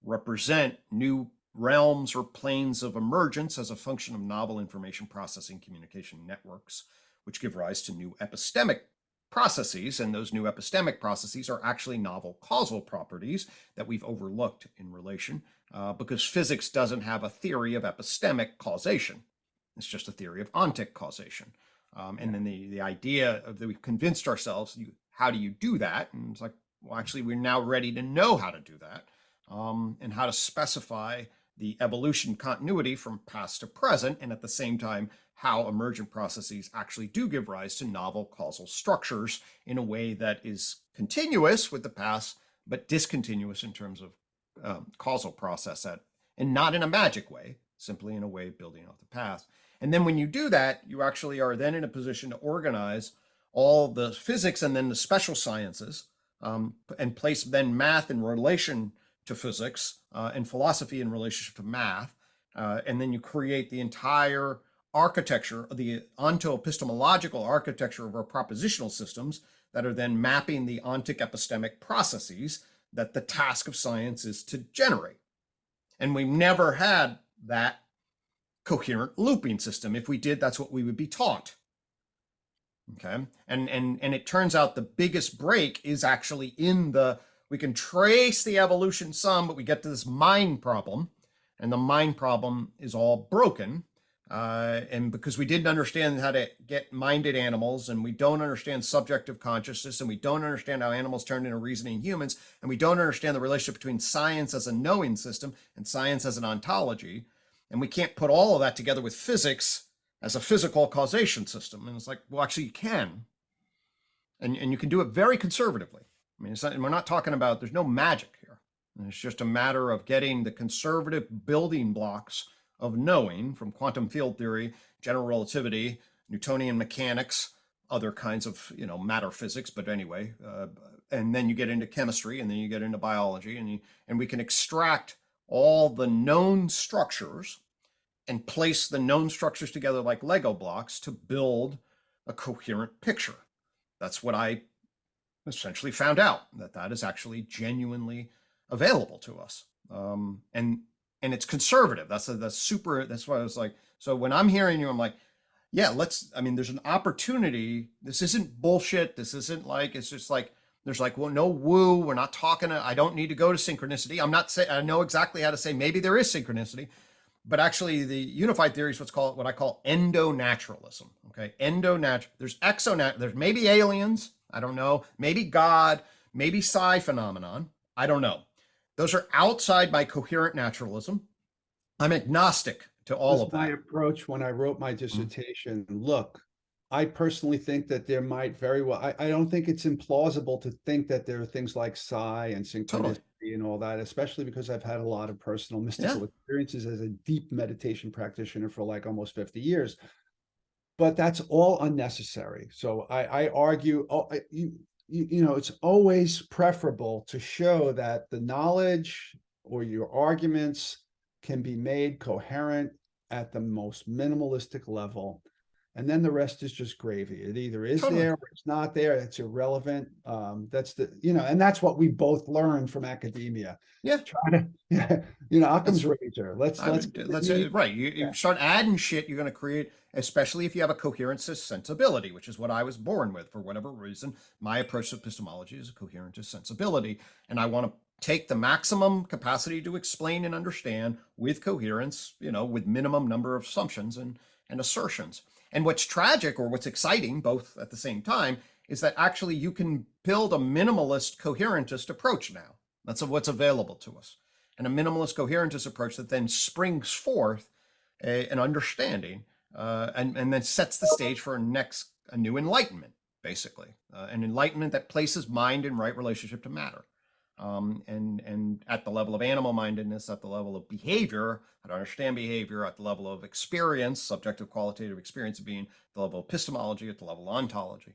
represent new realms or planes of emergence as a function of novel information processing communication networks, which give rise to new epistemic processes. And those new epistemic processes are actually novel causal properties that we've overlooked in relation, because physics doesn't have a theory of epistemic causation. It's just a theory of ontic causation. And then the idea of that we've convinced ourselves, how do you do that? And it's like, well, actually, we're now ready to know how to do that, and how to specify the evolution continuity from past to present, and at the same time, how emergent processes actually do give rise to novel causal structures in a way that is continuous with the past, but discontinuous in terms of causal process, and not in a magic way, simply in a way building off the past. And then when you do that, you actually are then in a position to organize all the physics and then the special sciences, and place then math in relation to physics, and philosophy in relationship to math. And then you create the entire architecture, the onto-epistemological architecture of our propositional systems that are then mapping the ontic epistemic processes that the task of science is to generate. And we never had that coherent looping system. If we did, that's what we would be taught. Okay. And it turns out the biggest break is actually we can trace the evolution some, but we get to this mind problem, and the mind problem is all broken. And because we didn't understand how to get minded animals, and we don't understand subjective consciousness, and we don't understand how animals turn into reasoning humans, and we don't understand the relationship between science as a knowing system and science as an ontology, and we can't put all of that together with physics as a physical causation system. And it's like, well, actually, you can. And you can do it very conservatively. I mean, we're not talking about, there's no magic here. It's just a matter of getting the conservative building blocks of knowing from quantum field theory, general relativity, Newtonian mechanics, other kinds of, matter physics. But anyway, and then you get into chemistry, and then you get into biology, and we can extract all the known structures and place the known structures together like Lego blocks to build a coherent picture. That's what I essentially found out, that is actually genuinely available to us. And it's conservative. That's why I was like, so when I'm hearing you, I'm like, yeah, there's an opportunity. This isn't bullshit. This isn't like, it's just like, there's like, well, no woo. We're not talking, I don't need to go to synchronicity. I'm not saying, I know exactly how to say, maybe there is synchronicity, but actually the unified theory is what I call endonaturalism. Okay. There's there's maybe aliens. I don't know. Maybe God, maybe psi phenomenon. I don't know. Those are outside my coherent naturalism. I'm agnostic to all of that. My approach when I wrote my dissertation. Look, I personally think that there might very well, I don't think it's implausible to think that there are things like psi and synchronicity and all that, especially because I've had a lot of personal mystical experiences as a deep meditation practitioner for like almost 50 years. But that's all unnecessary. So I argue, it's always preferable to show that the knowledge or your arguments can be made coherent at the most minimalistic level. And then the rest is just gravy. It either is there or it's not there. It's irrelevant. That's and that's what we both learned from academia. Yeah. Try to, Occam's razor. Let's right. You start adding shit, you're going to create, especially if you have a coherentist sensibility, which is what I was born with for whatever reason. My approach to epistemology is a coherentist sensibility. And I want to take the maximum capacity to explain and understand with coherence, with minimum number of assumptions and assertions. And what's tragic, or what's exciting, both at the same time, is that actually you can build a minimalist coherentist approach now. That's what's available to us. And a minimalist coherentist approach that then springs forth an understanding, and then sets the stage for a new enlightenment, basically. An enlightenment that places mind in right relationship to matter. And at the level of animal mindedness, at the level of behavior, how to understand behavior, at the level of experience, subjective qualitative experience of being, the level of epistemology, at the level of ontology.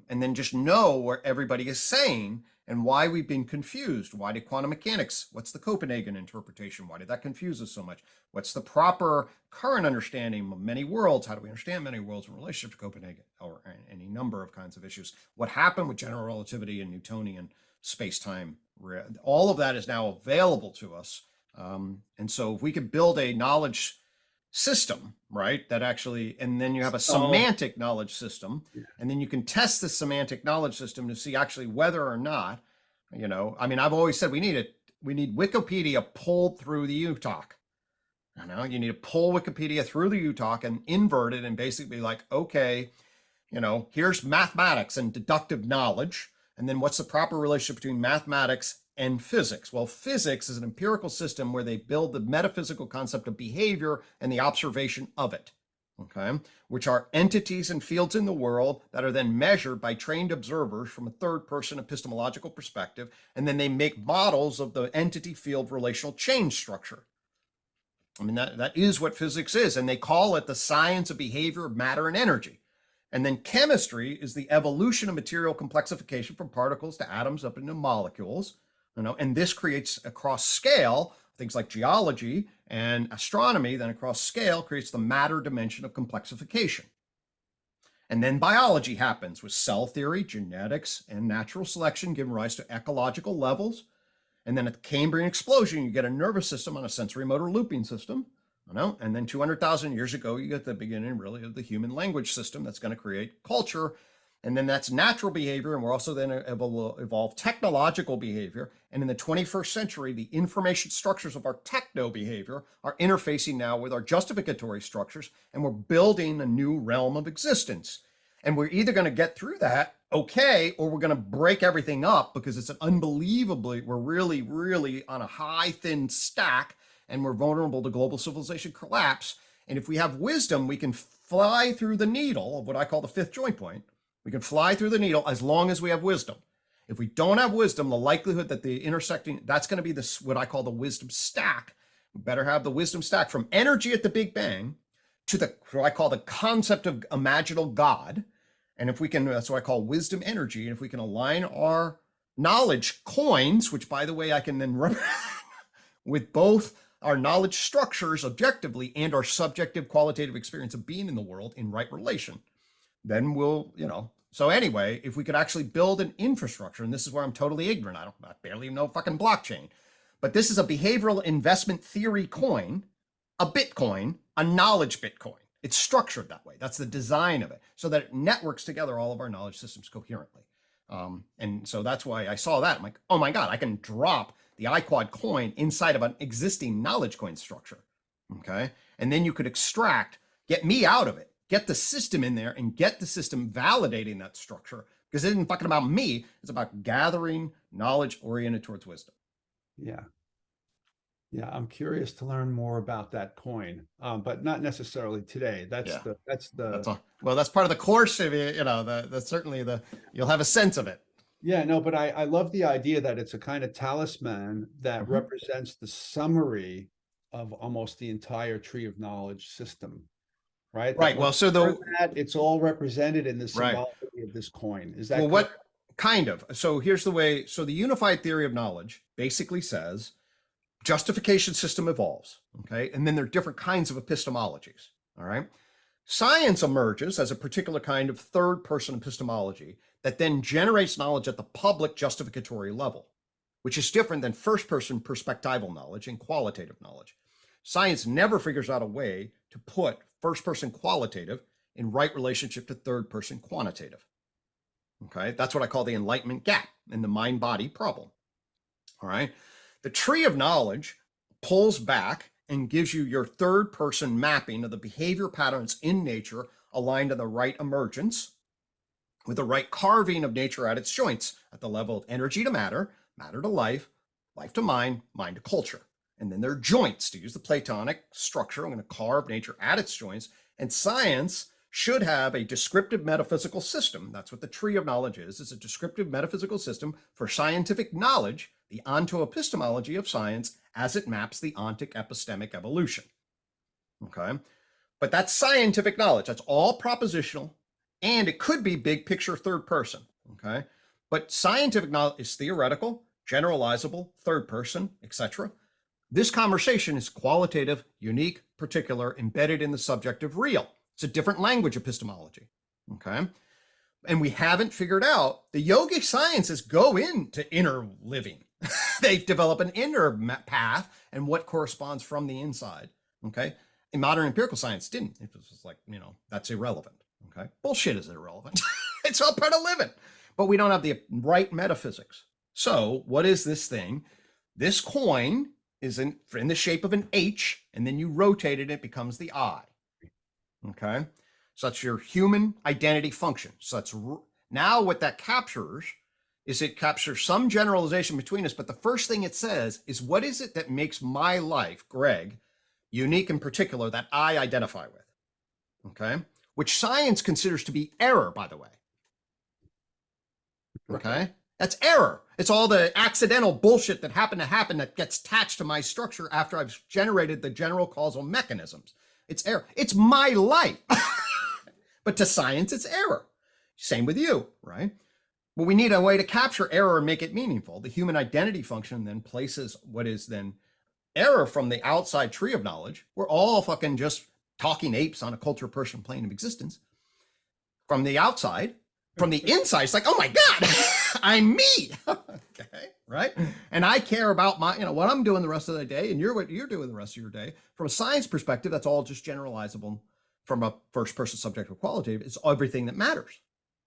and then just know what everybody is saying and why we've been confused. Why did quantum mechanics? What's the Copenhagen interpretation? Why did that confuse us so much? What's the proper current understanding of many worlds? How do we understand many worlds in relationship to Copenhagen or any number of kinds of issues? What happened with general relativity and Newtonian space-time? All of that is now available to us. And so if we could build a knowledge system, right, that actually, and then you have a semantic knowledge system, and then you can test the semantic knowledge system to see actually whether or not, I mean, I've always said we need Wikipedia pulled through the UTOK. You need to pull Wikipedia through the UTOK and invert it and basically be like, okay, here's mathematics and deductive knowledge, and then what's the proper relationship between mathematics and physics? Well, physics is an empirical system where they build the metaphysical concept of behavior and the observation of it, okay, which are entities and fields in the world that are then measured by trained observers from a third-person epistemological perspective, and then they make models of the entity field relational chain structure. I mean, that is what physics is, and they call it the science of behavior of matter and energy. And then chemistry is the evolution of material complexification from particles to atoms up into molecules. And this creates across scale things like geology and astronomy, then across scale creates the matter dimension of complexification. And then biology happens with cell theory, genetics, and natural selection giving rise to ecological levels. And then at the Cambrian explosion, you get a nervous system on a sensory motor looping system. And then 200,000 years ago, you get the beginning really of the human language system that's going to create culture. And then that's natural behavior. And we're also then evolve technological behavior. And in the 21st century, the information structures of our techno behavior are interfacing now with our justificatory structures. And we're building a new realm of existence. And we're either going to get through that, okay, or we're going to break everything up because it's we're really, really on a high, thin stack and we're vulnerable to global civilization collapse. And if we have wisdom, we can fly through the needle of what I call the fifth joint point. We can fly through the needle as long as we have wisdom. If we don't have wisdom, the likelihood that the intersecting, that's going to be this, what I call the wisdom stack. We better have the wisdom stack from energy at the Big Bang to what I call the concept of imaginal God. And if we can, that's what I call wisdom energy. And if we can align our knowledge coins, which by the way, I can then with both our knowledge structures objectively and our subjective qualitative experience of being in the world in right relation, then we'll, so anyway, if we could actually build an infrastructure, and this is where I'm totally ignorant, I barely even know fucking blockchain, but this is a behavioral investment theory coin, a Bitcoin, a knowledge Bitcoin. It's structured that way. That's the design of it, so that it networks together all of our knowledge systems coherently. And so that's why I saw that. I'm like, oh my God, I can drop the iQuad coin inside of an existing knowledge coin structure. Okay. And then you could get me out of it, get the system in there and get the system validating that structure, because it isn't fucking about me. It's about gathering knowledge oriented towards wisdom. Yeah. Yeah, I'm curious to learn more about that coin, but not necessarily today. That's well, that's part of the course. If that's certainly you'll have a sense of it. Yeah, no, but I love the idea that it's a kind of talisman that represents the summary of almost the entire tree of knowledge system, right? Right. Well, so it's all represented in the symbology of this coin. Is that well? What kind of? So here's the way. So the unified theory of knowledge basically says justification system evolves, okay? And then there are different kinds of epistemologies, all right? Science emerges as a particular kind of third-person epistemology that then generates knowledge at the public justificatory level, which is different than first-person perspectival knowledge and qualitative knowledge. Science never figures out a way to put first-person qualitative in right relationship to third-person quantitative, okay? That's what I call the enlightenment gap in the mind-body problem, all right? The tree of knowledge pulls back and gives you your third person mapping of the behavior patterns in nature aligned to the right emergence with the right carving of nature at its joints at the level of energy to matter, matter to life, life to mind, mind to culture. And then there are joints, to use the Platonic structure. I'm going to carve nature at its joints. And science should have a descriptive metaphysical system. That's what the tree of knowledge is. It's a descriptive metaphysical system for scientific knowledge, the ontoepistemology of science as it maps the ontic epistemic evolution. Okay. But that's scientific knowledge. That's all propositional. and it could be big picture third person. Okay. But scientific knowledge is theoretical, generalizable, third person, etc. This conversation is qualitative, unique, particular, embedded in the subjective real. It's a different language epistemology. Okay. And we haven't figured out the yogic sciences go into inner living. They develop an inner path and what corresponds from the inside. Okay. And modern empirical science didn't. It was just like, that's irrelevant. Okay. Bullshit is irrelevant. It's all part of living. But we don't have the right metaphysics. So what is this thing? This coin is in the shape of an H, and then you rotate it, it becomes the I. Okay. So that's your human identity function. So that's now what that captures is it captures some generalization between us. But the first thing it says is, what is it that makes my life, Gregg, unique and particular that I identify with? Okay. Which science considers to be error, by the way. Okay. That's error. It's all the accidental bullshit that happened to happen that gets attached to my structure after I've generated the general causal mechanisms. It's error. It's my life. But to science, it's error. Same with you, right? But we need a way to capture error and make it meaningful. The human identity function then places what is then error from the outside tree of knowledge. We're all fucking just talking apes on a culture person plane of existence. From the outside, from the inside, it's like, oh my God, I'm me. Okay, right? And I care about my, what I'm doing the rest of the day, and what you're doing the rest of your day. From a science perspective, that's all just generalizable. From a first person subjective qualitative, it's everything that matters.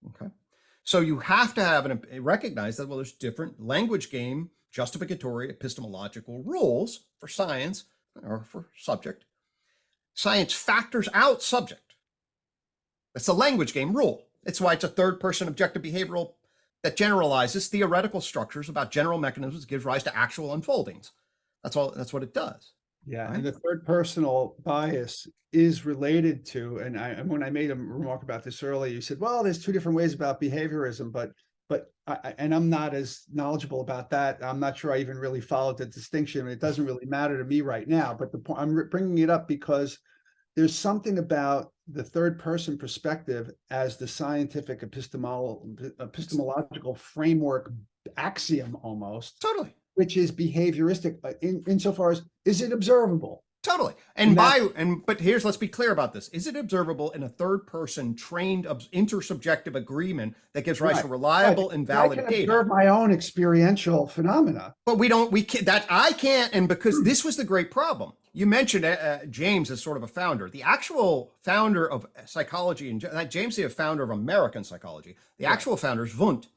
Okay. So you have to have recognize that, well, there's different language game, justificatory, epistemological rules for science or for subject. Science factors out subject. That's a language game rule. It's why it's a third person objective behavioral that generalizes theoretical structures about general mechanisms, gives rise to actual unfoldings. That's all. That's what it does. Yeah, right? and the third personal bias is related to, and when I made a remark about this earlier, you said, well, there's two different ways about behaviorism, but and I'm not as knowledgeable about that. I'm not sure I even really followed the distinction. It doesn't really matter to me right now, but the point I'm bringing it up because there's something about the third person perspective as the scientific epistemological framework axiom almost. Totally. Which is behavioristic insofar as, is it observable? Totally. But let's be clear about this. Is it observable in a third person trained intersubjective agreement that gives rise to reliable and valid data? I can observe my own experiential phenomena. But I can't. And because this was the great problem. You mentioned James as sort of a founder. The actual founder of psychology, and James is a founder of American psychology. The actual founder is Wundt.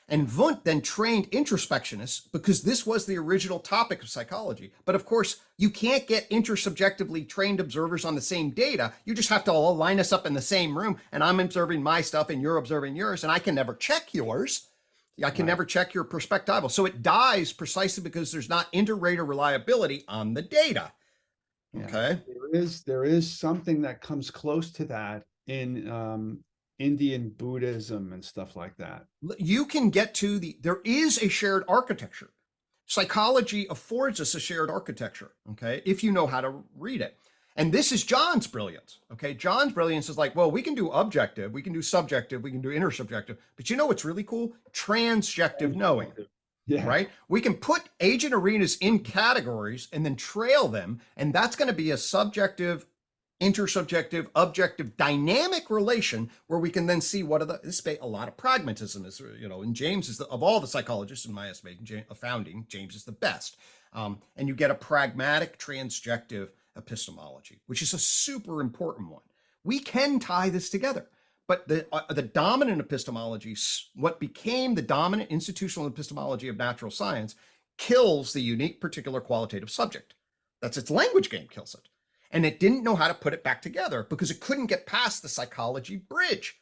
And Wundt then trained introspectionists because this was the original topic of psychology. But of course, you can't get intersubjectively trained observers on the same data. You just have to all line us up in the same room, and I'm observing my stuff and you're observing yours, and I can never check yours. I can never check your perspectival. So it dies precisely because there's not inter-rater reliability on the data. Okay. There is something that comes close to that in Indian Buddhism and stuff like that. You can get to there is a shared architecture. Psychology affords us a shared architecture, okay, if you know how to read it. And this is John's brilliance, okay? John's brilliance is like, well, we can do objective, we can do subjective, we can do intersubjective, but you know what's really cool? Transjective knowing, right? We can put agent arenas in categories and then trail them, and that's going to be a subjective, intersubjective, objective, dynamic relation where we can then see what are a lot of pragmatism is, and James is of all the psychologists in my estimation, founding, James is the best. And you get a pragmatic transjective epistemology, which is a super important one. We can tie this together, but the dominant epistemology, what became the dominant institutional epistemology of natural science, kills the unique particular qualitative subject. That's its language game kills it. And it didn't know how to put it back together because it couldn't get past the psychology bridge.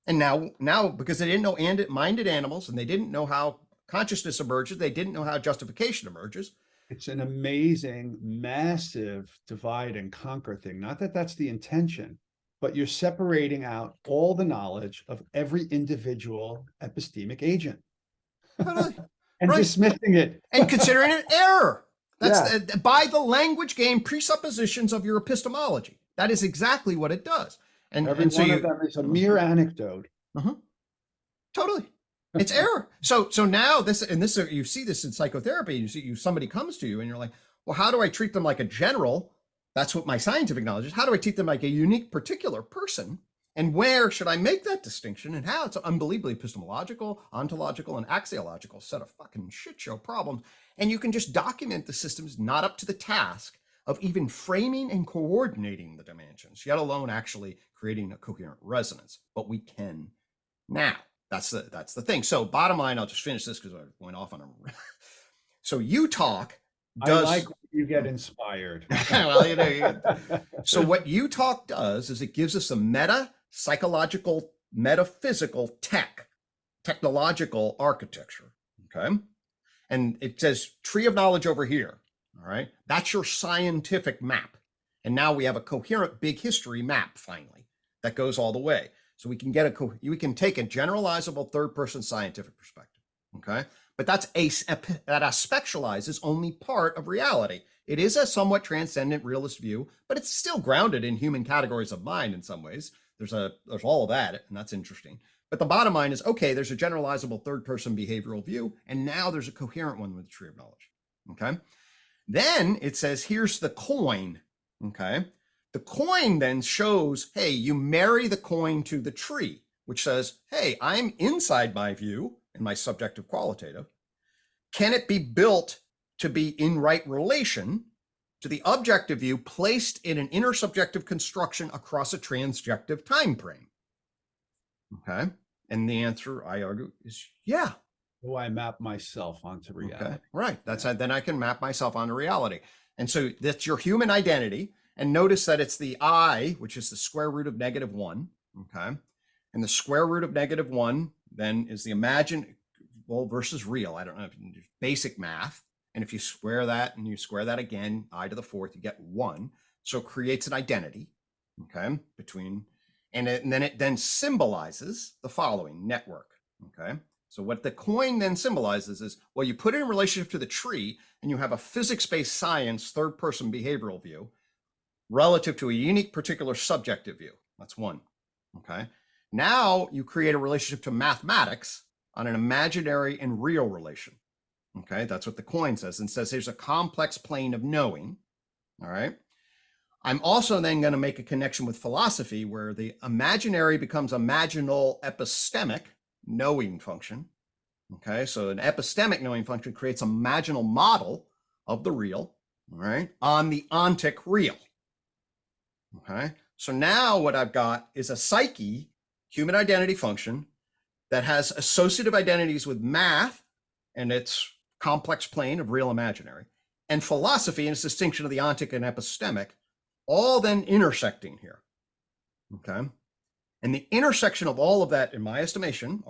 And now because they didn't know minded animals and they didn't know how consciousness emerges, they didn't know how justification emerges. It's an amazing, massive divide and conquer thing. Not that that's the intention, but you're separating out all the knowledge of every individual epistemic agent Totally. and dismissing it. And considering it error. That's by the language game presuppositions of your epistemology. That is exactly what it does. Every and so one of you them is a mere anecdote. Mhm. Totally. It's error. So now this you see this in psychotherapy. Somebody comes to you and you're like, well, how do I treat them like a general? That's what my scientific knowledge is. How do I treat them like a unique, particular person? And where should I make that distinction? And how? It's an unbelievably epistemological, ontological, and axiological set of fucking shit show problems. And you can just document the systems not up to the task of even framing and coordinating the dimensions, yet alone actually creating a coherent resonance. But we can now. That's the thing. So bottom line, I'll just finish this because I went off on a. So UTOK I does. like when you get inspired. Well, so what UTOK does is it gives us a meta psychological, metaphysical technological architecture. Okay, and it says tree of knowledge over here. All right, that's your scientific map, and now we have a coherent big history map finally that goes all the way. So we can we can take a generalizable third-person scientific perspective, okay? But that aspectualize is only part of reality. It is a somewhat transcendent realist view, but it's still grounded in human categories of mind in some ways. There's all of that, and that's interesting. But the bottom line is, okay, there's a generalizable third-person behavioral view, and now there's a coherent one with the tree of knowledge, okay? Then it says, here's the coin, okay? The coin then shows, hey, you marry the coin to the tree, which says, hey, I'm inside my view in my subjective qualitative. Can it be built to be in right relation to the objective view placed in an intersubjective construction across a transjective time frame? Okay. And the answer, I argue, is yeah. Do I map myself onto reality? Okay. Right. That's how, then I can map myself onto reality. And so that's your human identity. And notice that it's the I, which is the square root of -1. Okay. And the square root of -1 then is the imaginable versus real. I don't know, basic math. And if you square that and you square that again, I to the 4th, you get 1. So it creates an identity. Okay. Between, and then it then symbolizes the following network. Okay. So what the coin then symbolizes is, well, you put it in relationship to the tree and you have a physics-based science third-person behavioral view relative to a unique particular subjective view. That's one, okay? Now you create a relationship to mathematics on an imaginary and real relation, okay? That's what the coin says, and says there's a complex plane of knowing, all right? I'm also then going to make a connection with philosophy where the imaginary becomes imaginal epistemic knowing function, okay? So an epistemic knowing function creates a imaginal model of the real, all right, on the ontic real. Okay, so now what I've got is a psyche, human identity function, that has associative identities with math and its complex plane of real imaginary, and philosophy and its distinction of the ontic and epistemic, all then intersecting here. Okay, and the intersection of all of that, in my estimation,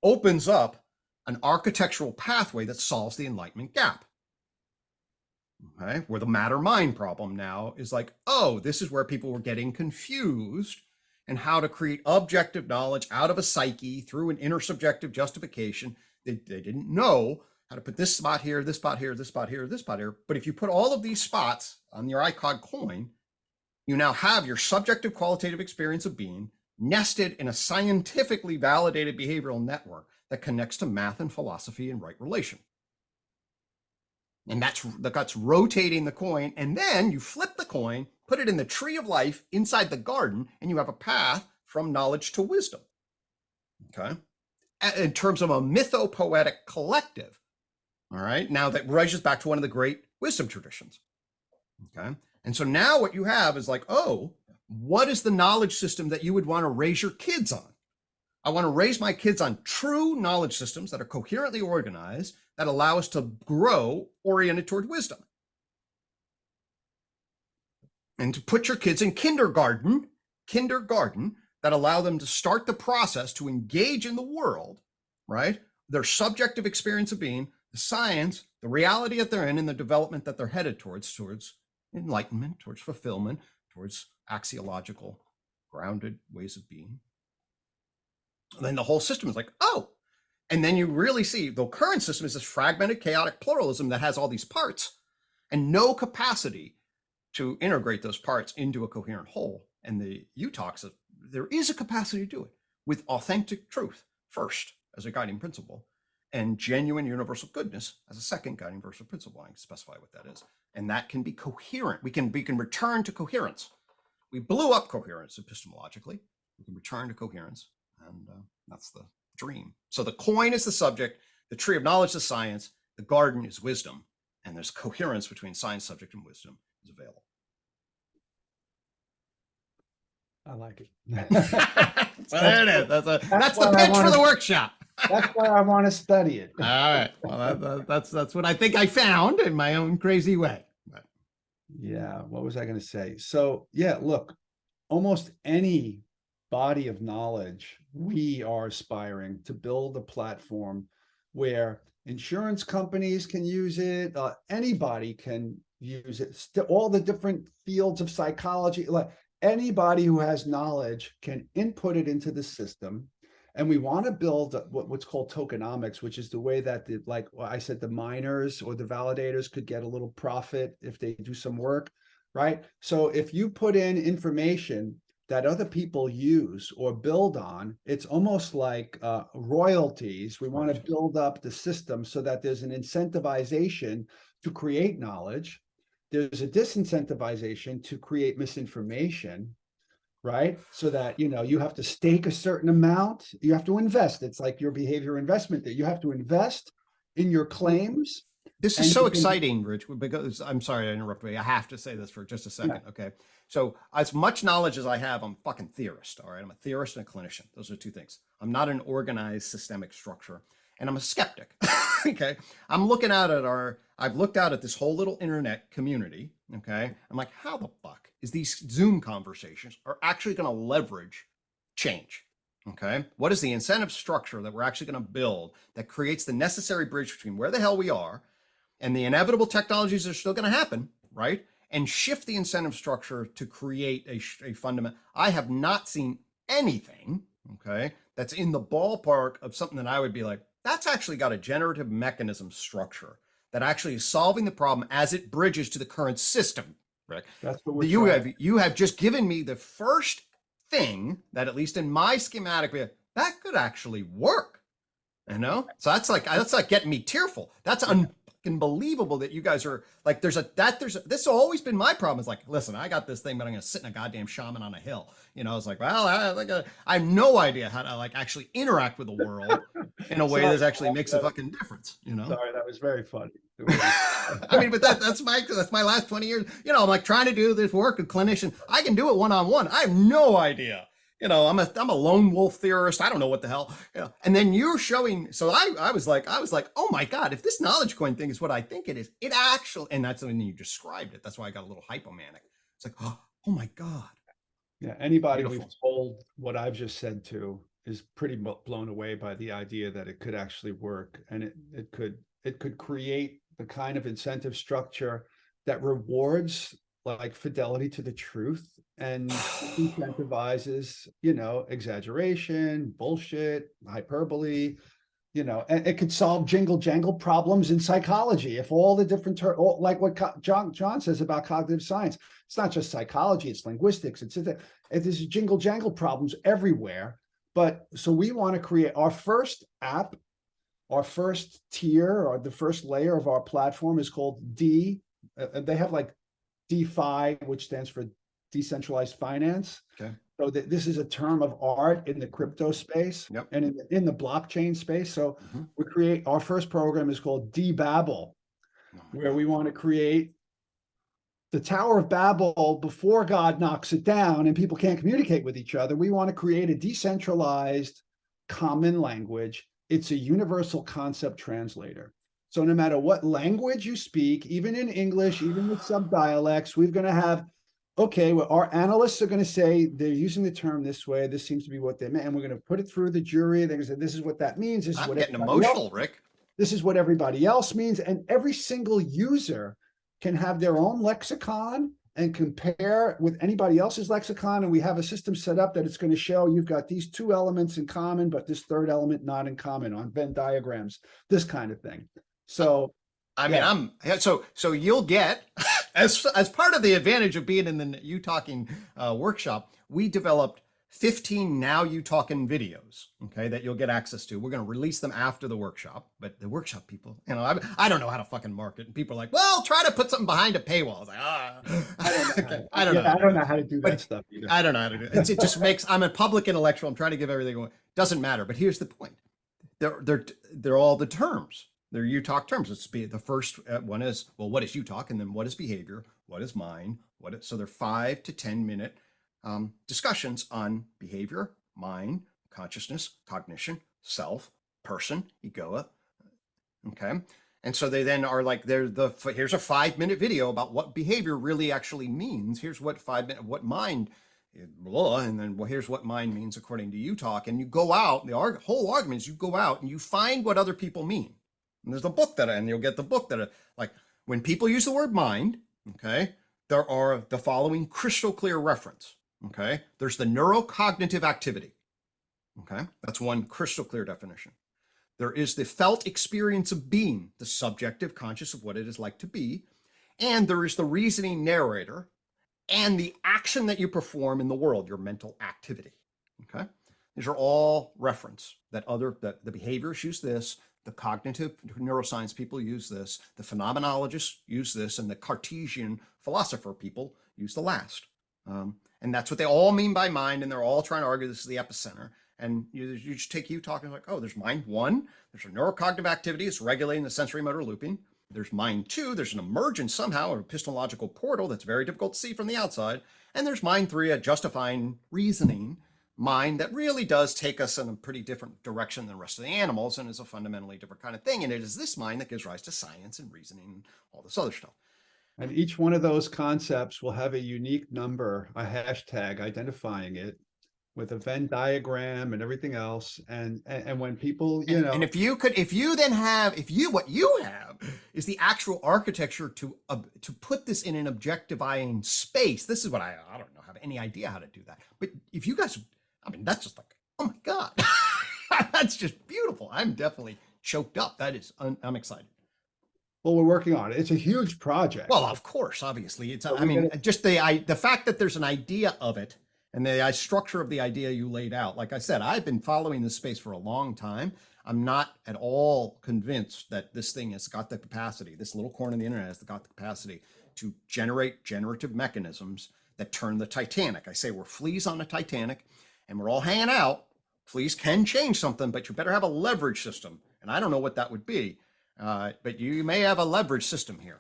opens up an architectural pathway that solves the enlightenment gap. Okay, where the matter-mind problem now is like, oh, this is where people were getting confused and how to create objective knowledge out of a psyche through an intersubjective justification. They didn't know how to put this spot here, this spot here, this spot here, this spot here. But if you put all of these spots on your ICOG coin, you now have your subjective qualitative experience of being nested in a scientifically validated behavioral network that connects to math and philosophy in right relation. And that's rotating the coin. And then you flip the coin, put it in the tree of life inside the garden, and you have a path from knowledge to wisdom. Okay. In terms of a mythopoetic collective. All right. Now that rises back to one of the great wisdom traditions. Okay. And so now what you have is like, oh, what is the knowledge system that you would want to raise your kids on? I want to raise my kids on true knowledge systems that are coherently organized, that allow us to grow oriented toward wisdom. And to put your kids in kindergarten that allow them to start the process to engage in the world, right? Their subjective experience of being, the science, the reality that they're in, and the development that they're headed towards enlightenment, towards fulfillment, towards axiological, grounded ways of being. And then the whole system is like, oh, and then you really see the current system is this fragmented, chaotic pluralism that has all these parts and no capacity to integrate those parts into a coherent whole. And the UTOKs there is a capacity to do it with authentic truth first as a guiding principle, and genuine universal goodness as a second guiding universal principle. I can specify what that is, and that can be coherent. We can return to coherence. We blew up coherence epistemologically. We can return to coherence, and that's the dream. So the coin is the subject, the tree of knowledge is science, the garden is wisdom, and there's coherence between science, subject, and wisdom is available. I like it. So there it is. That's the pitch for the workshop. That's why I want to study it. All right. Well, that's what I think I found in my own crazy way. But Yeah. What was I going to say? So yeah, look, almost any body of knowledge, we are aspiring to build a platform where insurance companies can use it. Anybody can use it. All the different fields of psychology, like anybody who has knowledge can input it into the system. And we want to build what's called tokenomics, which is the way that like I said, the miners or the validators could get a little profit if they do some work, right? So if you put in information that other people use or build on, it's almost like royalties. We want to build up the system so that there's an incentivization to create knowledge. There's a disincentivization to create misinformation, right? So that, you have to stake a certain amount. You have to invest. It's like your behavior investment that you have to invest in your claims. This is so exciting, Rich, because I'm sorry I interrupted you. I have to say this for just a second. Yeah. Okay. So as much knowledge as I have, I'm a fucking theorist. All right. I'm a theorist and a clinician. Those are two things. I'm not an organized systemic structure, and I'm a skeptic. Okay. I'm looking out at I've looked out at this whole little internet community. Okay. I'm like, how the fuck is these Zoom conversations are actually going to leverage change? Okay. What is the incentive structure that we're actually going to build that creates the necessary bridge between where the hell we are and the inevitable technologies that are still going to happen, right? And shift the incentive structure to create a fundamental. I have not seen anything, okay, that's in the ballpark of something that I would be like, that's actually got a generative mechanism structure that actually is solving the problem as it bridges to the current system, Rick. That's what we're you have just given me the first thing that, at least in my schematic, that could actually work. So that's like getting me tearful. That's unbelievable that you guys are like, this has always been my problem. Is like, listen, I got this thing, but I'm going to sit in a goddamn shaman on a hill. It's like, well, I have no idea how to like actually interact with the world in a way that actually makes a fucking difference. Sorry, that was very funny. I mean, but that's my last 20 years. I'm like trying to do this work, a clinician. I can do it one-on-one. I have no idea. I'm a lone wolf theorist. I don't know what the hell. And then you're showing. So I was like, oh my God, if this knowledge coin thing is what I think it is, it actually, and that's when you described it. That's why I got a little hypomanic. It's like, oh my God. Yeah. Anybody who's told what I've just said to is pretty blown away by the idea that it could actually work, and it could create the kind of incentive structure that rewards like fidelity to the truth and incentivizes, exaggeration, bullshit, hyperbole, and it could solve jingle jangle problems in psychology. If all the different, like what John says about cognitive science, it's not just psychology, it's linguistics. There's jingle jangle problems everywhere. But so we want to create our first app, our first tier, or the first layer of our platform is called D. They have like DeFi, which stands for decentralized finance. Okay. So this is a term of art in the crypto space. Yep. And in the blockchain space. So we create, our first program is called D-Babel, where we want to create the Tower of Babel before God knocks it down and people can't communicate with each other. We want to create a decentralized common language. It's a universal concept translator. So no matter what language you speak, even in English, even with sub-dialects, we're going to have, okay, well, our analysts are going to say they're using the term this way. This seems to be what they meant. And we're going to put it through the jury. They're going to say, this is what that means. This is what getting emotional, Rick. This is what everybody else means. And every single user can have their own lexicon and compare with anybody else's lexicon. And we have a system set up that it's going to show you've got these two elements in common, but this third element not in common on Venn diagrams, this kind of thing. So, I mean, so you'll get, as part of the advantage of being in the UTOK workshop, we developed 15 Now You Talking videos, okay, that you'll get access to. We're going to release them after the workshop, but the workshop people, you know, I don't know how to fucking market. And people are like, well, try to put something behind a paywall. I was like, I don't know. I don't know how to do that But stuff either. I don't know how to do it. It just makes, I'm a public intellectual. I'm trying to give everything away. Doesn't matter. But here's the point. They're all the terms. They're UTOK terms. It's the first one is, well, what is UTOK? And then what is behavior? What is mind? So they're 5 to 10 minute discussions on behavior, mind, consciousness, cognition, self, person, egoa. Okay. And so they then are like, here's a 5-minute video about what behavior really actually means. Here's what 5 minute, what mind, blah, and then well, here's what mind means according to UTOK. And you go out, the whole argument is you go out and you find what other people mean. And there's a book and you'll get the book like when people use the word mind, okay, there are the following crystal clear reference. Okay, there's the neurocognitive activity. Okay, that's one crystal clear definition. There is the felt experience of being, the subjective conscious of what it is like to be. And there is the reasoning narrator and the action that you perform in the world, your mental activity. Okay, these are all reference that the behaviorists use this, the cognitive neuroscience people use this, the phenomenologists use this, and the Cartesian philosopher people use the last. And that's what they all mean by mind, and they're all trying to argue this is the epicenter. And you just take UTOK like, oh, there's mind 1, there's a neurocognitive activity, it's regulating the sensory motor looping. There's mind 2, there's an emergence somehow, or epistemological portal that's very difficult to see from the outside. And there's mind 3, a justifying reasoning mind that really does take us in a pretty different direction than the rest of the animals and is a fundamentally different kind of thing. And it is this mind that gives rise to science and reasoning and all this other stuff. And each one of those concepts will have a unique number, a hashtag identifying it with a Venn diagram and everything else. And when people, and if you what you have is the actual architecture to put this in an objectifying space. This is what I don't know, have any idea how to do that. But if you guys, I mean, that's just like, oh my God, that's just beautiful. I'm definitely choked up. I'm excited. Well, we're working on it. It's a huge project. Well, of course, obviously, it's. I mean, just the fact that there's an idea of it and the structure of the idea you laid out. Like I said, I've been following this space for a long time. I'm not at all convinced that this thing has got the capacity. This little corner of the internet has got the capacity to generate generative mechanisms that turn the Titanic. I say we're fleas on a Titanic, and we're all hanging out. Fleas can change something, but you better have a leverage system, and I don't know what that would be. But you may have a leverage system here.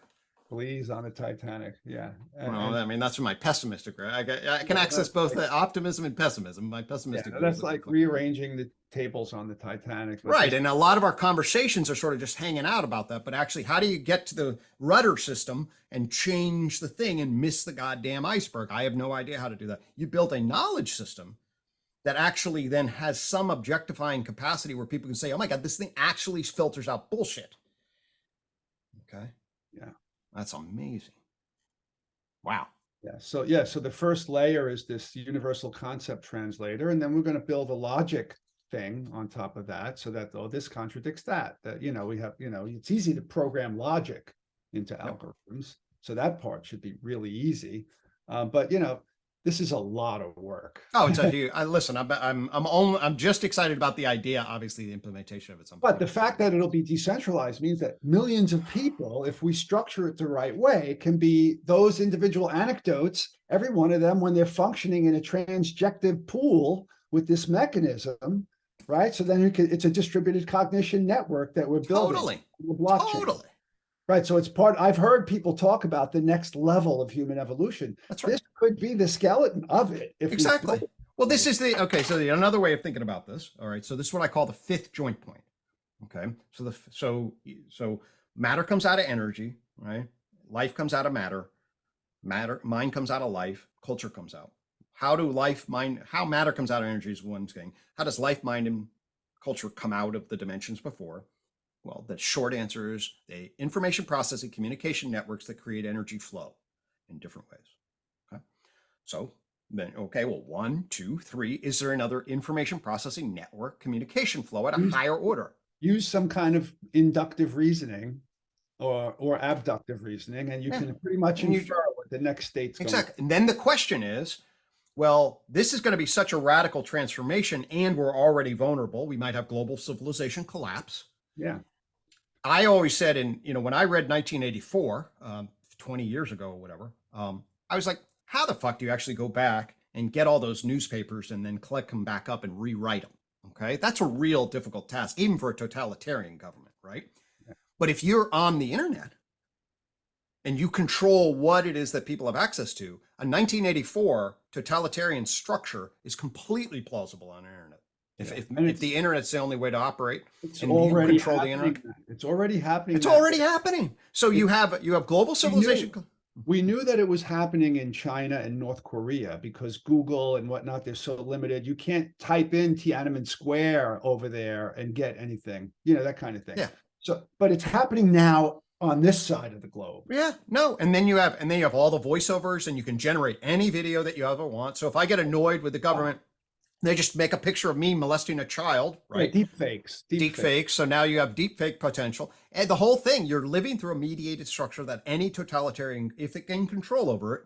Fleas on the Titanic, yeah. Well, I mean, that's my pessimistic. Right? I can access both the optimism and pessimism. My pessimistic. Yeah, that's like rearranging the tables on the Titanic. Right, and a lot of our conversations are sort of just hanging out about that. But actually, how do you get to the rudder system and change the thing and miss the goddamn iceberg? I have no idea how to do that. You build a knowledge system that actually then has some objectifying capacity where people can say, oh my God, this thing actually filters out bullshit. Okay. Yeah. That's amazing. Wow. Yeah. So the first layer is this universal concept translator, and then we're going to build a logic thing on top of that, so that this contradicts that. That we have it's easy to program logic into algorithms, so that part should be really easy. But this is a lot of work. Oh, it's a huge. Listen, I'm just excited about the idea. Obviously, the implementation of it. But the fact that it'll be decentralized means that millions of people, if we structure it the right way, can be those individual anecdotes. Every one of them, when they're functioning in a transjective pool with this mechanism, right? So then it's a distributed cognition network that we're building. Totally. Blockchain. Totally. Right. So I've heard people talk about the next level of human evolution. That's right. This could be the skeleton of it. Exactly. Well, this is so another way of thinking about this. All right. So this is what I call the fifth joint point. Okay. So matter comes out of energy, right? Life comes out of matter. Mind comes out of life. Culture comes out. How matter comes out of energy is one thing. How does life, mind, and culture come out of the dimensions before? Well, the short answer is the information processing communication networks that create energy flow in different ways. Okay. So then, okay, well, 1, 2, 3, is there another information processing network communication flow at a higher order? Use some kind of inductive reasoning or abductive reasoning, and you can pretty much infer what the next state's going to be. Exactly. And then the question is, well, this is going to be such a radical transformation, and we're already vulnerable. We might have global civilization collapse. Yeah. I always said, when I read 1984, 20 years ago or whatever, I was like, how the fuck do you actually go back and get all those newspapers and then collect them back up and rewrite them? Okay. That's a real difficult task, even for a totalitarian government, right? Yeah. But if you're on the internet and you control what it is that people have access to, a 1984 totalitarian structure is completely plausible on the internet. If the internet's the only way to operate, it's and you already control the internet, happening. It's already happening. it's already happening. So you have global civilization. We knew that it was happening in China and North Korea because Google and whatnot, they're so limited. You can't type in Tiananmen Square over there and get anything, that kind of thing. Yeah. So, but it's happening now on this side of the globe. Yeah, no. And then you have all the voiceovers, and you can generate any video that you ever want. So if I get annoyed with the government, they just make a picture of me molesting a child, right? Yeah, deep fakes. So now you have deep fake potential. And the whole thing, you're living through a mediated structure that any totalitarian, if it gain control over it.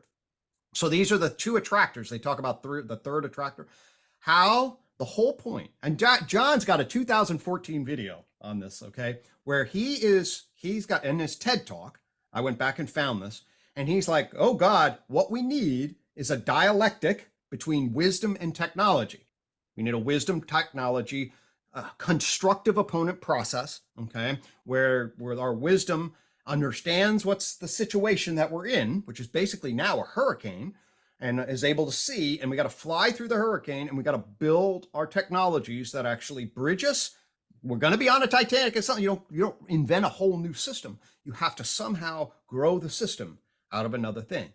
So these are the two attractors. They talk about the third attractor. How the whole point, and John's got a 2014 video on this, okay, where he's got in his TED talk, I went back and found this, and he's like, oh God, what we need is a dialectic between wisdom and technology. We need a wisdom technology constructive opponent process, okay, where our wisdom understands what's the situation that we're in, which is basically now a hurricane, and is able to see, and we got to fly through the hurricane, and we got to build our technologies that actually bridge us. We're going to be on a Titanic. It's something you don't invent a whole new system. You have to somehow grow the system out of another thing.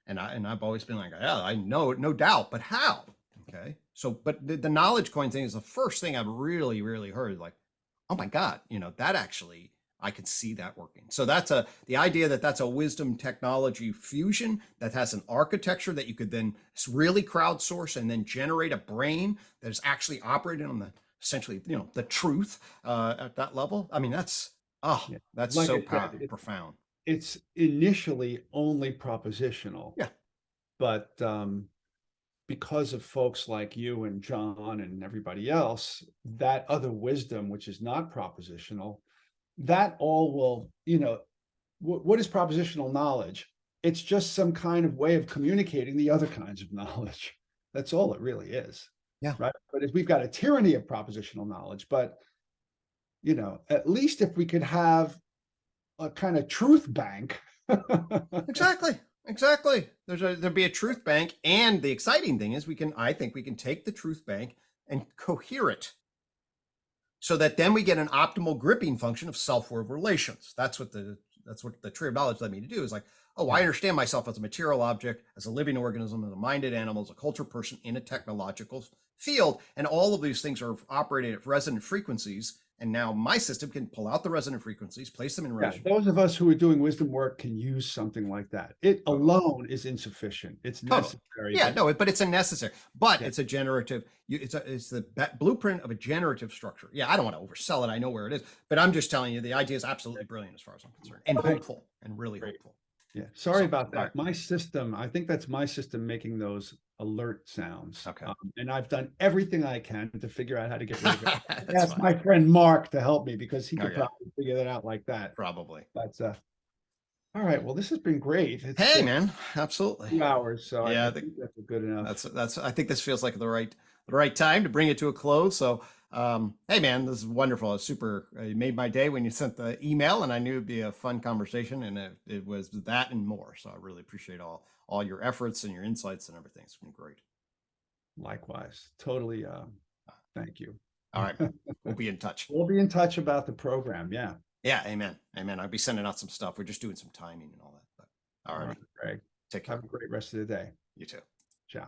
And I've always been like, yeah, I know, no doubt, but how? Okay. So, but the knowledge coin thing is the first thing I've really, really heard. Like, oh my God, that actually, I could see that working. So the idea that that's a wisdom technology fusion that has an architecture that you could then really crowdsource and then generate a brain that is actually operating on essentially, the truth at that level. I mean, that's like so profound. It's initially only propositional. Yeah. But because of folks like you and John and everybody else, that other wisdom, which is not propositional, that all will, what is propositional knowledge? It's just some kind of way of communicating the other kinds of knowledge. That's all it really is. Yeah. Right. But we've got a tyranny of propositional knowledge, but, at least if we could have a kind of truth bank. Exactly. There'd be a truth bank, and the exciting thing is I think we can take the truth bank and cohere it so that then we get an optimal gripping function of self-worth relations. That's what the tree of knowledge led me to do, is like, I understand myself as a material object, as a living organism, as a minded animal, as a cultured person in a technological field. And all of these things are operating at resonant frequencies. And now my system can pull out the resonant frequencies, place them in relation. Those of us who are doing wisdom work can use something like that. It alone is insufficient. It's necessary. Yeah, no, but it's a necessary. But it's a generative. It's the blueprint of a generative structure. Yeah, I don't want to oversell it. I know where it is, but I'm just telling you the idea is absolutely brilliant as far as I'm concerned, and hopeful, and really hopeful. Yeah, sorry about that. My system, I think that's my system making those alert sounds. Okay. And I've done everything I can to figure out how to get rid of it. Ask my friend Mark to help me, because he could probably figure that out like that. Probably. But all right. Well, this has been great. Hey, man, absolutely. 2 hours. So yeah, I think that's good enough. That's. I think this feels like the right time to bring it to a close. So, hey, man, this is wonderful. It's super. You made my day when you sent the email, and I knew it'd be a fun conversation, and it was that and more. So I really appreciate all your efforts and your insights and everything. It's been great. Likewise. Totally. Thank you. All right. We'll be in touch. We'll be in touch about the program. Yeah. Yeah. Amen. I'll be sending out some stuff. We're just doing some timing and all that. But all right, Greg. Take care. Have a great rest of the day. You too. Ciao.